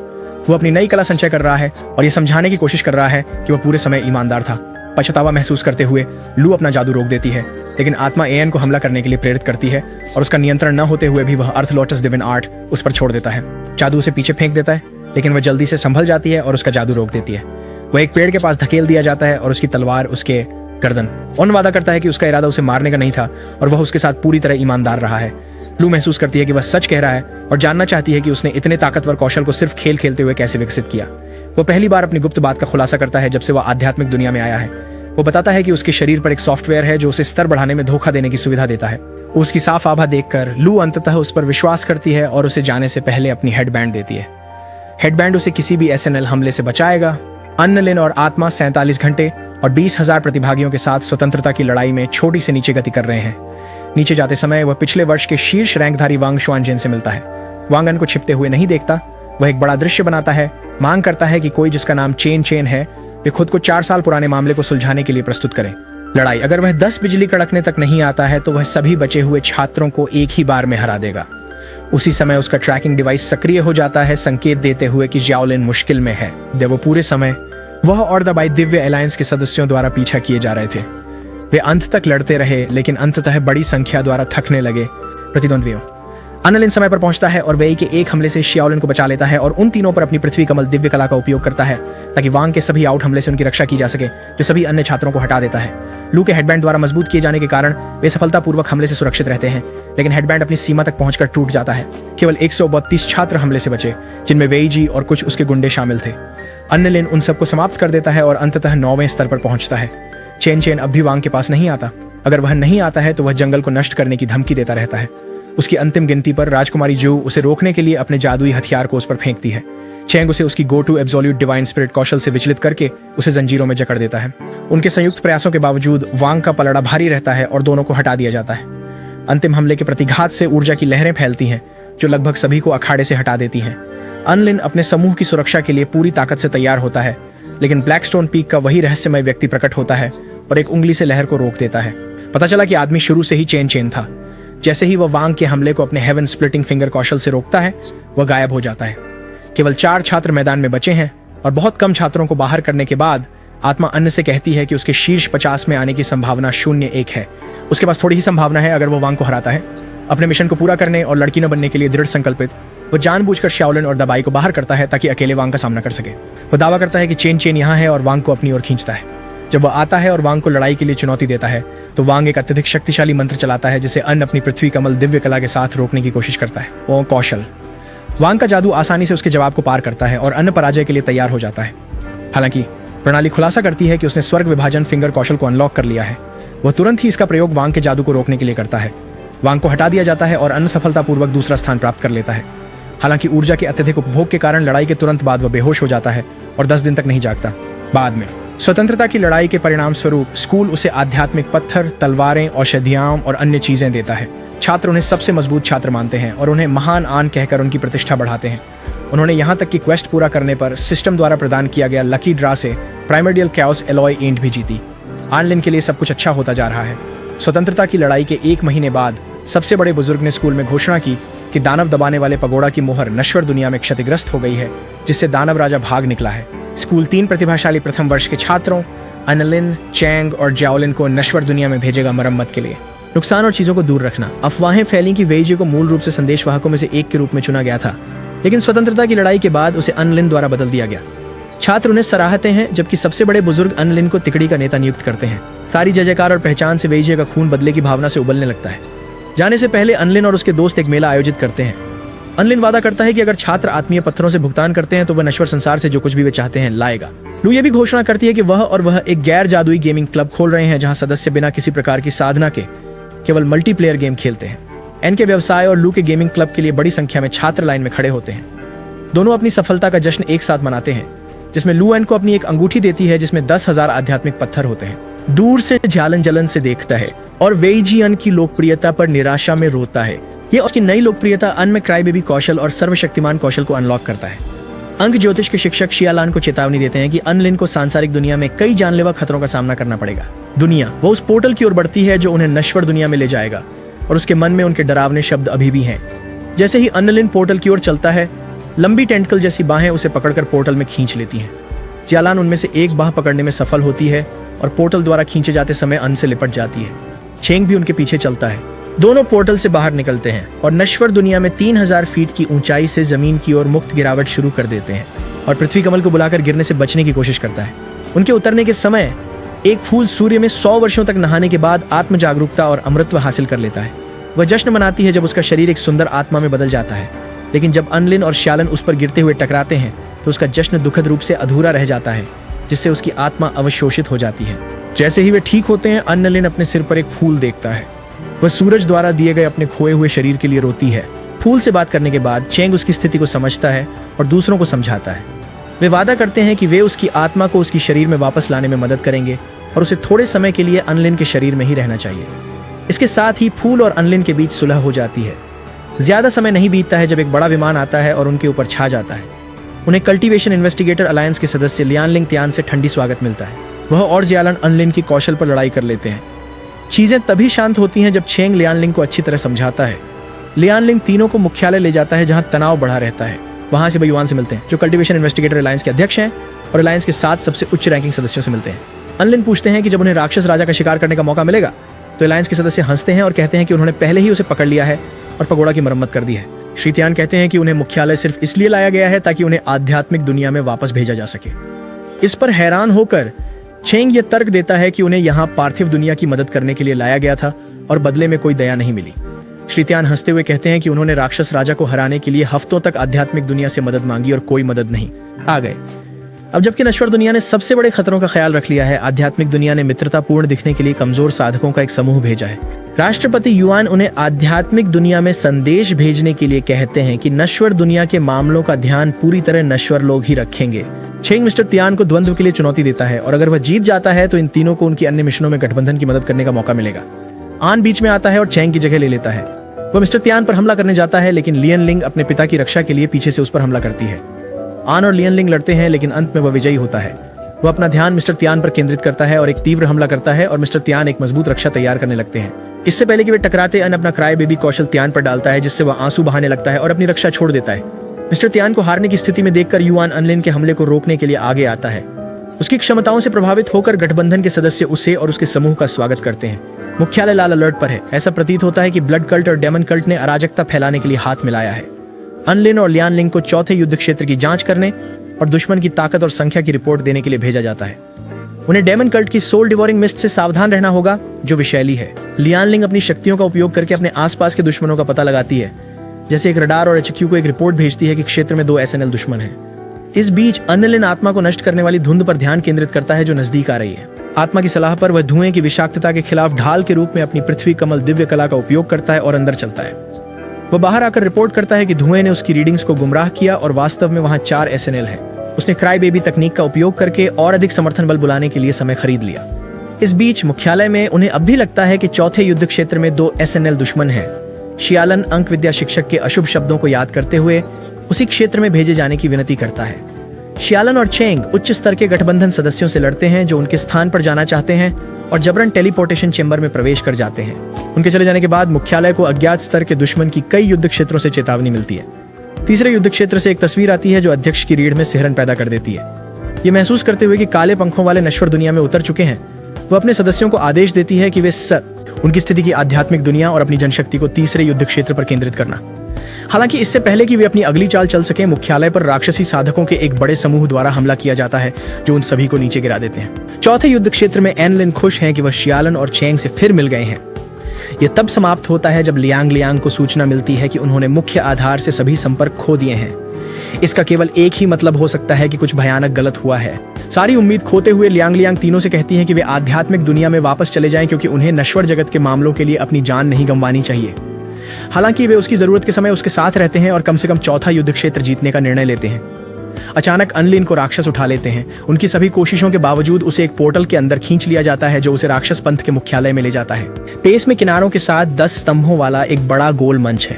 वो अपनी नई कला संचय कर रहा है और ये समझाने की कोशिश कर रहा है कि वह पूरे समय ईमानदार था। पछतावा महसूस करते हुए लू अपना जादू रोक देती है, लेकिन आत्मा एएन को हमला करने के लिए प्रेरित करती है और उसका नियंत्रण न होते हुए भी वह अर्थ लोटस डिवाइन आर्ट उस पर छोड़ देता है। जादू उसे पीछे फेंक देता है, लेकिन वह जल्दी से संभल जाती है और उसका जादू रोक देती है। वह एक पेड़ के पास धकेल दिया जाता है और उसकी तलवार उसके गर्दन और वादा करता है कि उसका इरादा उसे मारने का नहीं था और वह उसके साथ पूरी तरह ईमानदार रहा है। लू महसूस करती है कि वह सच कह रहा है और जानना चाहती है कि उसने इतने ताकतवर कौशल को सिर्फ खेल खेलते हुए कैसे विकसित किया। वो पहली बार अपनी गुप्त बात का खुलासा करता है जब से वह आध्यात्मिक दुनिया में आया है। वो बताता है कि उसके शरीर पर एक सॉफ्टवेयर है जो उसे स्तर बढ़ाने में धोखा देने की सुविधा देता है। उसकी साफ आभा देखकर लू अंततः उस पर विश्वास करती है और उसे जाने से पहले अपनी हेडबैंड देती है। हेडबैंड उसे किसी भी SNL हमले से बचाएगा। अनलिन और आत्मा 47 घंटे और 20,000 प्रतिभागियों के साथ स्वतंत्रता की लड़ाई में छोटी से नीचे गति कर रहे हैं। नीचे जाते समय वह पिछले वर्ष के शीर्ष रैंकधारी वांग शुआनजिन से मिलता है। वांगन को छिपते हुए नहीं देखता। वह एक बड़ा दृश्य बनाता है, मांग करता है कि कोई जिसका नाम चेन है वे खुद को 4 साल पुराने मामले को सुलझाने के लिए प्रस्तुत करें। लड़ाई अगर वह 10 बिजली कड़कने तक नहीं आता है तो वह सभी बचे हुए छात्रों को एक ही बार में हरा देगा। उसी समय उसका ट्रैकिंग डिवाइस सक्रिय हो जाता है, संकेत देते हुए कि जियाओलिन मुश्किल में है। जब वो पूरे समय वह और दबाई दिव्य अलायंस के सदस्यों द्वारा पीछा किए जा रहे थे। वे अंत तक लड़ते रहे, लेकिन अंततः बड़ी संख्या द्वारा थकने लगे प्रतिद्वंद्वियों। अनलिन समय पर पहुंचता है और वेई के एक हमले से शियाओलिन को बचा लेता है और उन तीनों पर अपनी पृथ्वी कमल दिव्य कला का उपयोग करता है ताकि वांग के सभी आउट हमले से उनकी रक्षा की जा सके, जो सभी अन्य छात्रों को हटा देता है। लू के हेडबैंड द्वारा मजबूत किए जाने के कारण वे सफलतापूर्वक हमले से सुरक्षित रहते हैं, लेकिन हेडबैंड अपनी सीमा तक पहुंचकर टूट जाता है। केवल 132 छात्र हमले से बचे, जिनमें वेई जी और कुछ उसके गुंडे शामिल थे। अनलिन उन सबको समाप्त कर देता है और अंततः 9वें स्तर पर पहुंचता है। चेन अब भी वांग के पास नहीं आता। अगर वह नहीं आता है तो वह जंगल को नष्ट करने की धमकी देता रहता है। उसकी अंतिम गिनती पर राजकुमारी जू उसे रोकने के लिए अपने जादुई हथियार को उस पर फेंकती है। चेंग उसे उसकी go to absolute divine spirit कौशल से विचलित करके उसे जंजीरों में जकड़ देता है। उनके संयुक्त प्रयासों के बावजूद वांग का पलड़ा भारी रहता है और दोनों को हटा दिया जाता है। अंतिम हमले के प्रतिघात से ऊर्जा की लहरें फैलती हैं, जो लगभग सभी को अखाड़े से हटा देती हैं। अनलिन अपने समूह की सुरक्षा के लिए पूरी ताकत से तैयार होता है, लेकिन ब्लैकस्टोन पीक का वही रहस्यमय व्यक्ति प्रकट होता है और एक उंगली से लहर को रोक देता है। पता चला कि आदमी शुरू से ही चेन था। जैसे ही वह वांग के हमले को अपने हेवन स्प्लिटिंग फिंगर कौशल से रोकता है, वह गायब हो जाता है। केवल 4 छात्र मैदान में बचे हैं और बहुत कम छात्रों को बाहर करने के बाद आत्मा अन्य से कहती है कि उसके शीर्ष 50 में आने की संभावना 0-1 है। उसके पास थोड़ी ही संभावना है अगर वो वांग को हराता है। अपने मिशन को पूरा करने और लड़की न बनने के लिए दृढ़ संकल्पित, वो जानबूझकर शियाओलिन और दबाई को बाहर करता है ताकि अकेले वांग का सामना कर सके। वो दावा करता है कि चेन यहाँ है और वांग को अपनी ओर खींचता है। जब वह आता है और वांग को लड़ाई के लिए चुनौती देता है तो वांग एक अत्यधिक शक्तिशाली मंत्र चलाता है जिसे अन्न अपनी पृथ्वी कमल दिव्य कला के साथ रोकने की कोशिश करता है। वो कौशल, वांग का जादू आसानी से उसके जवाब को पार करता है और अन्न पराजय के लिए तैयार हो जाता है। हालांकि प्रणाली खुलासा करती है कि उसने स्वर्ग विभाजन फिंगर कौशल को अनलॉक कर लिया है। वह तुरंत ही इसका प्रयोग वांग के जादू को रोकने के लिए करता है। वांग को हटा दिया जाता है और अन्न सफलतापूर्वक दूसरा स्थान प्राप्त कर लेता है। हालांकि ऊर्जा के अत्यधिक उपभोग के कारण लड़ाई के तुरंत बाद वह बेहोश हो जाता है और 10 दिन तक नहीं जागता। बाद में स्वतंत्रता की लड़ाई के परिणाम स्वरूप स्कूल उसे आध्यात्मिक पत्थर, तलवारें, औषधियां और अन्य चीजें देता है। छात्र उन्हें सबसे मजबूत छात्र मानते हैं और उन्हें महान आन कहकर उनकी प्रतिष्ठा बढ़ाते हैं। उन्होंने यहाँ तक कि क्वेस्ट पूरा करने पर सिस्टम द्वारा प्रदान किया गया लकी ड्रा से प्राइमर्डियल कैओस एलॉय एंट भी जीती। आनलिन के लिए सब कुछ अच्छा होता जा रहा है। स्वतंत्रता की लड़ाई के 1 महीने बाद सबसे बड़े बुजुर्ग ने स्कूल में घोषणा की कि दानव दबाने वाले पगोड़ा की मोहर नश्वर दुनिया में क्षतिग्रस्त हो गई है, जिससे दानव राजा भाग निकला है। स्कूल 3 प्रतिभाशाली प्रथम वर्ष के छात्रों अनलिन, चैंग और जाओलिन को नश्वर दुनिया में भेजेगा मरम्मत के लिए। नुकसान और चीजों को दूर रखना। अफवाहें फैली कि वेईजी को मूल रूप से संदेशवाहकों में से एक के रूप में चुना गया था, लेकिन स्वतंत्रता की लड़ाई के बाद उसे अनलिन द्वारा बदल दिया गया। छात्र उन्हें सराहते हैं जबकि सबसे बड़े बुजुर्ग अनलिन को तिकड़ी का नेता नियुक्त करते हैं। सारी जय जयकार और पहचान से वेईजी का खून बदले की भावना से उबलने लगता है। जाने से पहले अनलिन और उसके दोस्त एक मेला आयोजित करते हैं। अनलिन वादा करता है कि अगर छात्र आत्मीय पत्थरों से भुगतान करते हैं तो वह नश्वर संसार से जो कुछ भी वे चाहते हैं लाएगा। लू ये भी घोषणा करती है कि वह एक गैर जादुई गेमिंग क्लब खोल रहे हैं जहां सदस्य बिना किसी प्रकार की साधना के केवल मल्टीप्लेयर गेम खेलते हैं। एन के व्यवसाय और लू के गेमिंग क्लब के लिए बड़ी संख्या में छात्र लाइन में खड़े होते हैं। दोनों अपनी सफलता का जश्न एक साथ मनाते हैं, जिसमें लू एन को अपनी एक अंगूठी देती है जिसमें 10,000 आध्यात्मिक पत्थर होते हैं। दूर से झालन जलन से देखता है और वेईजी अन की लोकप्रियता पर निराशा में रोता है। ये उसकी नई लोकप्रियता अन में क्राई बेबी कौशल और सर्वशक्तिमान कौशल को अनलॉक करता है। अंक ज्योतिष के शिक्षक शियालान को चेतावनी देते हैं कि अनलिन को सांसारिक दुनिया में कई जानलेवा खतरों का सामना करना पड़ेगा। दुनिया वो उस पोर्टल की ओर बढ़ती है जो उन्हें नश्वर दुनिया में ले जाएगा और उसके मन में उनके डरावने शब्द अभी भी हैं। जैसे ही अनलिन पोर्टल की ओर चलता है, लंबी टेंटकल जैसी बाहें उसे पकड़कर पोर्टल में खींच लेती हैं। जियालान उनमें से एक बाह पकड़ने में सफल होती है और पोर्टल द्वारा खींचे जाते समय अन से लिपट जाती है। चेंग भी उनके पीछे चलता है। दोनों पोर्टल से बाहर निकलते हैं और नश्वर दुनिया में 3000 फीट की ऊंचाई से जमीन की ओर मुक्त गिरावट शुरू कर देते हैं और पृथ्वी कमल को बुलाकर गिरने से बचने की कोशिश करता है। उनके उतरने के समय एक फूल सूर्य में 100 वर्षों तक नहाने के बाद आत्म जागरूकता और अमृतत्व हासिल कर लेता है। वह जश्न मनाती है जब उसका शरीर एक सुंदर आत्मा में बदल जाता है, लेकिन जब अनलिन और श्यालन उस पर गिरते हुए टकराते हैं तो उसका जश्न दुखद रूप से अधूरा रह जाता है, जिससे उसकी आत्मा अवशोषित हो जाती है। जैसे ही वे ठीक होते हैं, अनलिन अपने सिर पर एक फूल देखता है। वह सूरज द्वारा दिए गए अपने खोए हुए शरीर के लिए रोती है। फूल से बात करने के बाद चेंग उसकी स्थिति को समझता है और दूसरों को समझाता है। वे वादा करते हैं कि वे उसकी आत्मा को उसकी शरीर में वापस लाने में मदद करेंगे और उसे थोड़े समय के लिए अनलिन के शरीर में ही रहना चाहिए। इसके साथ ही फूल और अनलिन के बीच सुलह हो जाती है। ज्यादा समय नहीं बीतता है जब एक बड़ा विमान आता है और उनके ऊपर छा जाता है। उन्हें कल्टीवेशन इन्वेस्टिगेटर अलायंस के सदस्य लियानलिंग त्यान से ठंडी स्वागत मिलता है। वह और जियालन अनलिन की कौशल पर लड़ाई कर लेते हैं। चीजें तभी शांत होती हैं जब चेंग लियानलिंग को अच्छी तरह समझाता है। लियानलिंग तीनों को मुख्यालय ले जाता है जहां तनाव बढ़ा रहता है। वहां से युआन से मिलते हैं जो कल्टीवेशन इन्वेस्टिगेटर अलायंस के अध्यक्ष हैं और अलायंस के 7 सबसे उच्च रैंकिंग सदस्यों से मिलते हैं। अनलिन पूछते हैं कि जब उन्हें राक्षस राजा का शिकार करने का मौका मिलेगा, तो अलायंस के सदस्य हंसते हैं और कहते हैं कि उन्होंने पहले ही उसे पकड़ लिया है और पगोड़ा की मरम्मत कर दी है। श्री त्यान कहते हैं कि उन्हें मुख्यालय सिर्फ इसलिए लाया गया है ताकि उन्हें आध्यात्मिक दुनिया में वापस भेजा जा सके। इस पर हैरान होकर चेंग ये तर्क देता है कि उन्हें यहाँ पार्थिव दुनिया की मदद करने के लिए लाया गया था और बदले में कोई दया नहीं मिली। श्री त्यान हंसते हुए कहते हैं कि उन्होंने राक्षस राजा को हराने के लिए हफ्तों तक आध्यात्मिक दुनिया से मदद मांगी और कोई मदद नहीं आ गए। अब जबकि नश्वर दुनिया ने सबसे बड़े खतरों का ख्याल रख लिया है, आध्यात्मिक दुनिया ने मित्रतापूर्ण दिखने के लिए कमजोर साधकों का एक समूह भेजा है। राष्ट्रपति युआन उन्हें आध्यात्मिक दुनिया में संदेश भेजने के लिए कहते हैं कि नश्वर दुनिया के मामलों का ध्यान पूरी तरह नश्वर लोग ही रखेंगे। चेंग मिस्टर त्यान को द्वंद्व के लिए चुनौती देता है और अगर वह जीत जाता है तो इन तीनों को उनकी अन्य मिशनों में गठबंधन की मदद करने का मौका मिलेगा। आन बीच में आता है और चेंग की जगह ले लेता है। वह मिस्टर त्यान पर हमला करने जाता है, लेकिन लियनलिंग अपने पिता की रक्षा के लिए पीछे से उस पर हमला करती है। आन और लियनलिंग लड़ते हैं, लेकिन अंत में वह विजयी होता है। वह अपना ध्यान मिस्टर त्यान पर केंद्रित करता है और एक तीव्र हमला करता है और मिस्टर त्यान एक मजबूत रक्षा तैयार करने लगते हैं। इससे पहले कि वे टकराते, अन अपना क्राई बेबी कौशल त्यान पर डालता है, जिससे वह आंसू बहाने लगता है और अपनी रक्षा छोड़ देता है। मिस्टर त्यान को हारने की स्थिति में देखकर युआन अनलिन के हमले को रोकने के लिए आगे आता है। उसकी क्षमताओं से प्रभावित होकर गठबंधन के सदस्य उसे और उसके समूह का स्वागत करते हैं। मुख्यालय लाल अलर्ट पर है। ऐसा प्रतीत होता है कि ब्लड कल्ट और डेमन कल्ट ने अराजकता फैलाने के लिए हाथ मिलाया है। अनलिन और लियानलिंग को चौथे युद्ध क्षेत्र की जांच करने और दुश्मन की ताकत और संख्या की रिपोर्ट देने के लिए भेजा जाता है। उन्हें डेमन कल्ट की सोल डिवोरिंग मिस्ट से सावधान रहना होगा, जो विषैली है। लियान लिंग अपनी शक्तियों का उपयोग करके अपने आसपास के दुश्मनों का पता लगाती है, जैसे एक रडार और HQ को एक रिपोर्ट भेजती है कि क्षेत्र में 2 SNL दुश्मन हैं। इस बीच अन्नलिन आत्मा को नष्ट करने वाली धुंध पर ध्यान केंद्रित करता है जो नजदीक आ रही है। आत्मा की सलाह पर वह धुएं की विषाक्तता के खिलाफ ढाल के रूप में अपनी पृथ्वी कमल दिव्य कला का उपयोग करता है और अंदर चलता है। वह बाहर आकर रिपोर्ट करता है कि धुएं ने उसकी रीडिंग्स को गुमराह किया और वास्तव में वहां 4 SNL है। उसने क्राई बेबी तकनीक का उपयोग करके और अधिक समर्थन बल बुलाने के लिए समय खरीद लिया। इस बीच मुख्यालय में उन्हें अब भी लगता है कि चौथे युद्ध क्षेत्र में 2 SNL दुश्मन हैं। शियालन अंक विद्या शिक्षक के अशुभ शब्दों को याद करते हुए उसी क्षेत्र में भेजे जाने की विनती करता है। शियालन और चेंग उच्च स्तर के गठबंधन सदस्यों से लड़ते हैं जो उनके स्थान पर जाना चाहते हैं और जबरन टेलीपोर्टेशन चेंबर में प्रवेश कर जाते हैं। उनके चले जाने के बाद मुख्यालय को अज्ञात स्तर के दुश्मन की कई युद्ध क्षेत्रों से चेतावनी मिलती है। तीसरे युद्ध क्षेत्र से एक तस्वीर आती है जो अध्यक्ष की रीढ़ में सिहरन पैदा कर देती है। ये महसूस करते हुए कि काले पंखों वाले नश्वर दुनिया में उतर चुके हैं, वह अपने सदस्यों को आदेश देती है कि वे उनकी स्थिति की आध्यात्मिक दुनिया और अपनी जनशक्ति को तीसरे युद्ध क्षेत्र पर केंद्रित करना। हालांकि इससे पहले कि वे अपनी अगली चाल चल सके, मुख्यालय पर राक्षसी साधकों के एक बड़े समूह द्वारा हमला किया जाता है जो उन सभी को नीचे गिरा देते हैं। चौथे युद्ध क्षेत्र में एनलिन खुश हैं कि वह शियालन और चेंग से फिर मिल गए हैं। यह तब समाप्त होता है जब लियांग लियांग को सूचना मिलती है कि उन्होंने मुख्य आधार से सभी संपर्क खो दिए हैं। इसका केवल एक ही मतलब हो सकता है कि कुछ भयानक गलत हुआ है। सारी उम्मीद खोते हुए लियांग लियांग तीनों से कहती हैं कि वे आध्यात्मिक दुनिया में वापस चले जाएं क्योंकि उन्हें नश्वर जगत के मामलों के लिए अपनी जान नहीं गंवानी चाहिए। हालांकि वे उसकी जरूरत के समय उसके साथ रहते हैं और कम से कम चौथा युद्ध क्षेत्र जीतने का निर्णय लेते हैं। अचानक अनलिन को राक्षस उठा लेते हैं। उनकी सभी कोशिशों के बावजूद उसे एक पोर्टल के अंदर खींच लिया जाता है जो उसे राक्षस पंथ के मुख्यालय में ले जाता है। पेस में किनारों के साथ 10 स्तंभों वाला एक बड़ा गोल मंच है।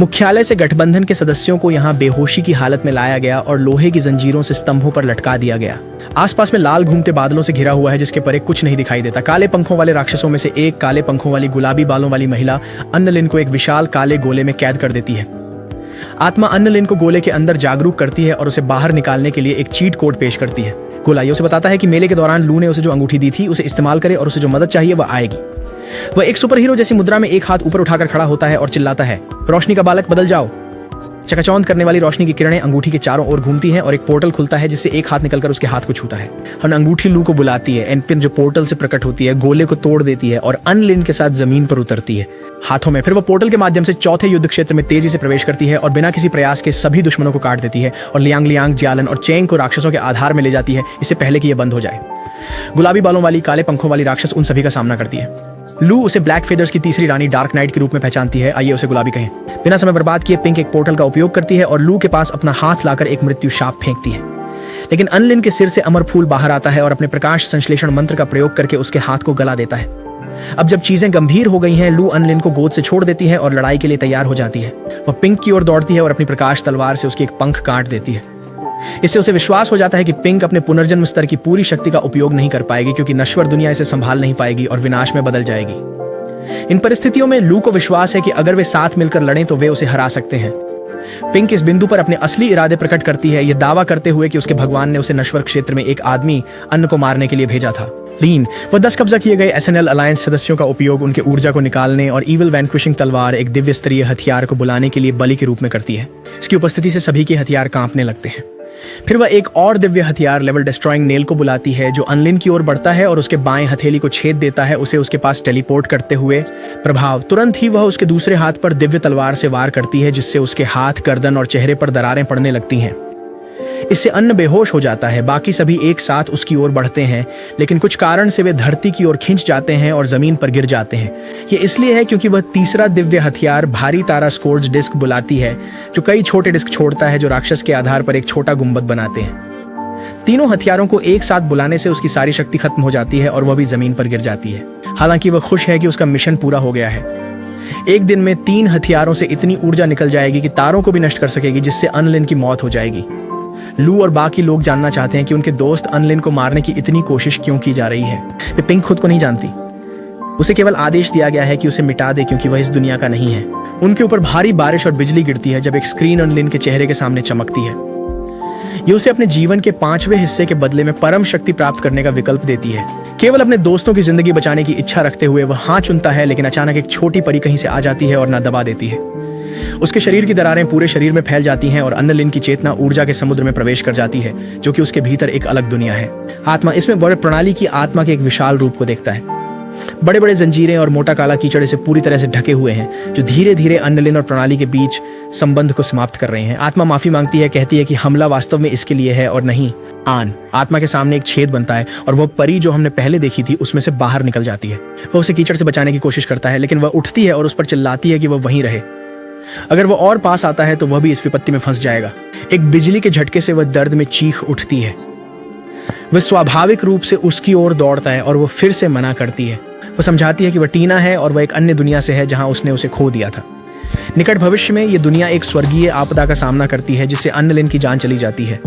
मुख्यालय से गठबंधन के सदस्यों को यहाँ बेहोशी की हालत में लाया गया और लोहे की जंजीरों से स्तंभों पर लटका दिया गया। आसपास में लाल घूमते बादलों से घिरा हुआ है जिसके परे कुछ नहीं दिखाई देता। काले पंखों वाले राक्षसों में से एक काले पंखों वाली गुलाबी बालों वाली महिला अन्नलिन को एक विशाल काले गोले में कैद कर देती है। आत्मा अन्नलिन को गोले के अंदर जागरूक करती है और उसे बाहर निकालने के लिए एक चीट कोड पेश करती है। गोला ये उसे बताता है कि मेले के दौरान लू ने उसे जो अंगूठी दी थी उसे इस्तेमाल करे और उसे जो मदद चाहिए वह आएगी। वह एक सुपर हीरो जैसी मुद्रा में एक हाथ ऊपर उठाकर खड़ा होता है और चिल्लाता है, रोशनी का बालक बदल जाओ। चकाचौंध करने वाली रोशनी की किरणें अंगूठी के चारों ओर घूमती हैं और एक पोर्टल खुलता है जिससे एक हाथ निकलकर उसके हाथ को छूता है। अंगूठी लू को बुलाती है। एनपिन जो पोर्टल से प्रकट होती है गोले को तोड़ देती है और अनलिन के साथ जमीन पर उतरती है हाथों में। फिर वह पोर्टल के माध्यम से चौथे युद्ध क्षेत्र में तेजी से प्रवेश करती है और बिना किसी प्रयास के सभी दुश्मनों को काट देती है और लियांग लियांग, जियालन और चेंग को राक्षसों के आधार में ले जाती है, इससे पहले कि यह बंद हो जाए। गुलाबी बालों वाली काले पंखों वाली राक्षस उन सभी का सामना करती है। लू उसे ब्लैक फेदर्स की तीसरी रानी डार्क नाइट के रूप में पहचानती है, आइए उसे गुलाबी कहें। बिना समय बर्बाद किए पिंक एक पोर्टल का उपयोग करती है और लू के पास अपना हाथ लाकर एक मृत्यु शाप फेंकती है। लेकिन अनलिन के सिर से अमर फूल बाहर आता है और अपने प्रकाश संश्लेषण मंत्र का प्रयोग करके उसके हाथ को गला देता है। अब जब चीजें गंभीर हो गई हैं, लू अनलिन को गोद से छोड़ देती है और लड़ाई के लिए तैयार हो जाती है। वह पिंक की ओर दौड़ती है और अपनी प्रकाश तलवार से उसकी एक पंख काट देती है। इससे उसे विश्वास हो जाता है कि पिंक अपने पुनर्जन्म स्तर की पूरी शक्ति का उपयोग नहीं कर पाएगी क्योंकि नश्वर दुनिया इसे संभाल नहीं पाएगी और विनाश में बदल जाएगी। इन परिस्थितियों में लू को विश्वास है कि अगर वे साथ मिलकर लड़ें तो वे उसे हरा सकते हैं। पिंक इस बिंदु पर अपने असली इरादे प्रकट करती है, यह दावा करते हुए कि उसके भगवान ने उसे नश्वर क्षेत्र में एक आदमी अन्न को मारने के लिए भेजा था। लीन वह 10 कब्जा किए गए SNL अलायंस सदस्यों का उपयोग उनके ऊर्जा को निकालने और ईविल वैनक्विशिंग तलवार, एक दिव्य स्तरीय हथियार को बुलाने के लिए बलि के रूप में करती है। इसकी उपस्थिति से सभी के हथियार कांपने लगते हैं। फिर वह एक और दिव्य हथियार लेवल डिस्ट्रॉइंग नेल को बुलाती है जो अनलिन की ओर बढ़ता है और उसके बाएं हथेली को छेद देता है, उसे उसके पास टेलीपोर्ट करते हुए प्रभाव। तुरंत ही वह उसके दूसरे हाथ पर दिव्य तलवार से वार करती है जिससे उसके हाथ, गर्दन और चेहरे पर दरारें पड़ने लगती हैं। इससे अन्न बेहोश हो जाता है। बाकी सभी एक साथ उसकी ओर बढ़ते हैं लेकिन कुछ कारण से वे धरती की ओर खिंच जाते हैं और जमीन पर गिर जाते हैं। ये इसलिए है क्योंकि वह तीसरा दिव्य हथियार भारी तारा स्कोर्ज डिस्क बुलाती है जो कई छोटे डिस्क छोड़ता है जो राक्षस के आधार पर एक छोटा गुंबद बनाते हैं। तीनों हथियारों को एक साथ बुलाने से उसकी सारी शक्ति खत्म हो जाती है और वह भी जमीन पर गिर जाती है। हालांकि वह खुश है कि उसका मिशन पूरा हो गया है। एक दिन में 3 हथियारों से इतनी ऊर्जा निकल जाएगी कि तारों को भी नष्ट कर सकेगी जिससे अनलिन की मौत हो जाएगी। लू और बाकी लोग जानना चाहते हैं कि उनके दोस्त अनलिन को मारने की इतनी कोशिश क्यों की जा रही है। वे पिंक खुद को नहीं जानती। उसे केवल आदेश दिया गया है कि उसे मिटा दे क्योंकि वह इस दुनिया का नहीं है। उनके ऊपर भारी बारिश और बिजली गिरती है जब एक स्क्रीन अनलिन के चेहरे के सामने चमकती है। ये उसे अपने जीवन के 5वें हिस्से के बदले में परम शक्ति प्राप्त करने का विकल्प देती है। केवल अपने दोस्तों की जिंदगी बचाने की इच्छा रखते हुए वह हाँ चुनता है, लेकिन अचानक एक छोटी परी कहीं से आ जाती है और ना दबा देती है। उसके शरीर की दरारें पूरे शरीर में फैल जाती हैं और अन्नलिन की चेतना ऊर्जा के समुद्र में प्रवेश कर जाती है, जो कि उसके भीतर एक अलग दुनिया है। आत्मा इसमें वर्ग प्रणाली की आत्मा के एक विशाल रूप को देखता है। बड़े बड़े जंजीरें और मोटा काला कीचड़ इसे पूरी तरह से ढके हुए हैं, जो धीरे धीरे अन्नलिन और प्रणाली के बीच संबंध को समाप्त कर रहे हैं। आत्मा माफी मांगती है, कहती है कि हमला वास्तव में इसके लिए है और नहीं आन। आत्मा के सामने एक छेद बनता है और वह परी जो हमने पहले देखी थी उसमें से बाहर निकल जाती है। वह उसे कीचड़ से बचाने की कोशिश करता है, लेकिन वह उठती है और उस पर चिल्लाती है कि वह वहीं रहे। अगर वह और पास आता है तो वह भी इस विपत्ति में फंस जाएगा। एक बिजली के झटके से वह दर्द में चीख उठती है। वह स्वाभाविक रूप से उसकी ओर दौड़ता है और वह फिर से मना करती है। वह समझाती है कि वह टीना है और वह एक अन्य दुनिया से है जहां उसने उसे खो दिया था। निकट भविष्य में यह दुनिया एक स्वर्गीय आपदा का सामना करती है जिससे अन्नलिन की जान चली जाती है।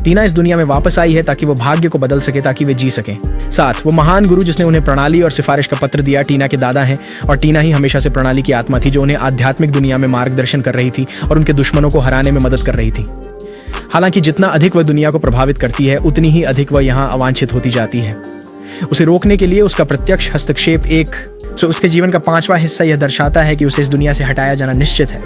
टीना इस दुनिया में वापस आई है ताकि वो भाग्य को बदल सके, ताकि वे जी सकें। साथ वो महान गुरु जिसने उन्हें प्रणाली और सिफारिश का पत्र दिया टीना के दादा हैं, और टीना ही हमेशा से प्रणाली की आत्मा थी जो उन्हें आध्यात्मिक दुनिया में मार्गदर्शन कर रही थी और उनके दुश्मनों को हराने में मदद कर रही थी। हालांकि जितना अधिक वह दुनिया को प्रभावित करती है उतनी ही अधिक वह यहाँ अवांछित होती जाती है। उसे रोकने के लिए उसका प्रत्यक्ष हस्तक्षेप उसके जीवन का 5वां हिस्सा यह दर्शाता है कि उसे इस दुनिया से हटाया जाना निश्चित है।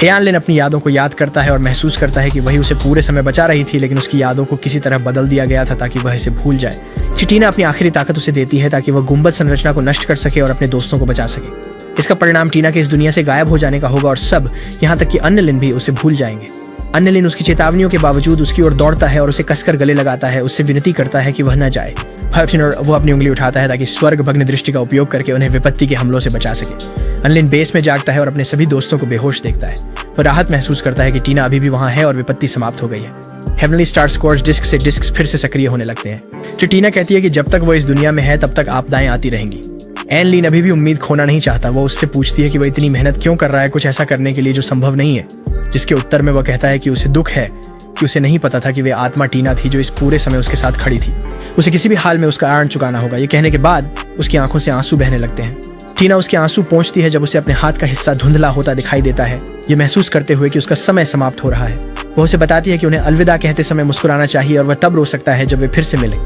एयानलिन अपनी यादों को याद करता है और महसूस करता है कि वही उसे पूरे समय बचा रही थी, लेकिन उसकी यादों को किसी तरह बदल दिया गया था ताकि वह इसे भूल जाए। टीना अपनी आखिरी ताकत उसे देती है ताकि वह गुंबद संरचना को नष्ट कर सके और अपने दोस्तों को बचा सके। इसका परिणाम टीना के इस दुनिया से गायब हो जाने का होगा और सब, यहाँ तक कि अन्नलिन भी, उसे भूल जाएंगे। अन्नलिन उसकी चेतावनियों के बावजूद उसकी ओर दौड़ता है और उसे कसकर गले लगाता है, उससे विनती करता है कि वह न जाए। वो अपनी उंगली उठाता है ताकि स्वर्ग भग्न दृष्टि का उपयोग करके उन्हें विपत्ति के हमलों से बचा सके। अन्नलिन बेस में जागता है और अपने सभी दोस्तों को बेहोश देखता है। वह राहत महसूस करता है कि टीना अभी भी वहां है और विपत्ति समाप्त हो गई है। हेवनली स्टार स्कोर्स डिस्क से डिस्क फिर से सक्रिय होने लगते हैं। टीना कहती है कि जब तक वो इस दुनिया में है तब तक आपदाएं आती रहेंगी। एनलिन अभी भी उम्मीद खोना नहीं चाहता। वो उससे पूछती है कि वह इतनी मेहनत क्यों कर रहा है कुछ ऐसा करने के लिए जो संभव नहीं है, जिसके उत्तर में वह कहता है कि उसे दुख है कि उसे नहीं पता था कि वह आत्मा टीना थी जो इस पूरे समय उसके साथ खड़ी थी। उसे किसी भी हाल में उसका ऋण चुकाना होगा। ये कहने के बाद उसकी आंखों से आंसू बहने लगते हैं। टीना उसके आंसू पोंछती है जब उसे अपने हाथ का हिस्सा धुंधला होता दिखाई देता है, ये महसूस करते हुए कि उसका समय समाप्त हो रहा है। वह उसे बताती है कि उन्हें अलविदा कहते समय मुस्कुराना चाहिए और वह तब रो सकता है जब वे फिर से मिले।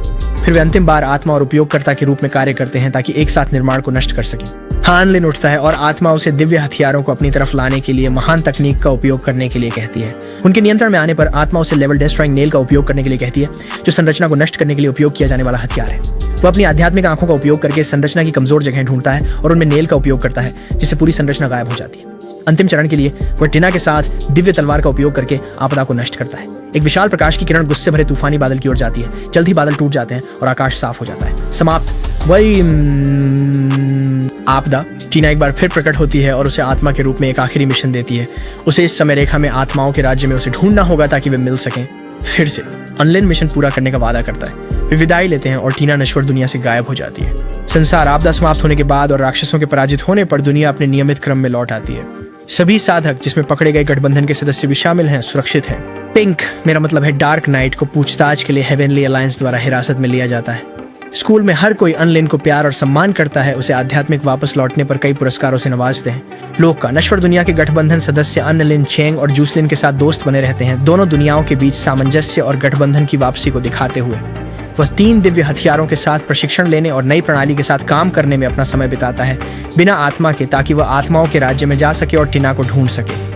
फिर वे अंतिम बार आत्मा और उपयोगकर्ता के रूप में कार्य करते हैं ताकि एक साथ निर्माण को नष्ट कर सकें। एयानलिन उठता है और आत्मा उसे दिव्य हथियारों को अपनी तरफ लाने के लिए महान तकनीक का उपयोग करने के लिए कहती है। उनके नियंत्रण में आने पर आत्मा उसे लेवल डिस्ट्रॉइंग नेल का उपयोग करने के लिए कहती है, जो संरचना को नष्ट करने के लिए उपयोग किया जाने वाला हथियार है। वह अपनी आध्यात्मिक आंखों का उपयोग करके संरचना की कमजोर जगह ढूंढता है और उनमें नेल का उपयोग करता है, जिससे पूरी संरचना गायब हो जाती है। अंतिम चरण के लिए वह टीना के साथ दिव्य तलवार का उपयोग करके आपदा को नष्ट करता है। एक विशाल प्रकाश की किरण गुस्से भरे तूफानी बादल की ओर जाती है। जल्द ही बादल टूट जाते हैं और आकाश साफ हो जाता है। समाप्त। वही आपदा। टीना एक बार फिर प्रकट होती है और उसे आत्मा के रूप में एक आखिरी मिशन देती है। उसे इस समय रेखा में आत्माओं के राज्य में उसे ढूंढना होगा ताकि वे मिल सकें फिर से। अन्नलिन मिशन पूरा करने का वादा करता है। वे विदाई लेते हैं और टीना नश्वर दुनिया से गायब हो जाती है। संसार आपदा समाप्त होने के बाद और राक्षसों के पराजित होने पर दुनिया अपने नियमित क्रम में लौट आती है। सभी साधक, जिसमें पकड़े गए गठबंधन के सदस्य भी शामिल हैं, सुरक्षित हैं। पिंक, मेरा मतलब है डार्क नाइट, को पूछताछ के लिए हेवनली अलायंस द्वारा हिरासत में लिया जाता है। स्कूल में हर कोई अन्नलिन को प्यार और सम्मान करता है। उसे आध्यात्मिक वापस लौटने पर कई पुरस्कारों से नवाजते हैं। लोक का नश्वर दुनिया के गठबंधन सदस्य अन्नलिन, चेंग और जूसलिन के साथ दोस्त बने रहते हैं, दोनों दुनियाओं के बीच सामंजस्य और गठबंधन की वापसी को दिखाते हुए। वह 3 दिव्य हथियारों के साथ प्रशिक्षण लेने और नई प्रणाली के साथ काम करने में अपना समय बिताता है, बिना आत्मा के, ताकि वह आत्माओं के राज्य में जा सके और टीना को ढूंढ सके।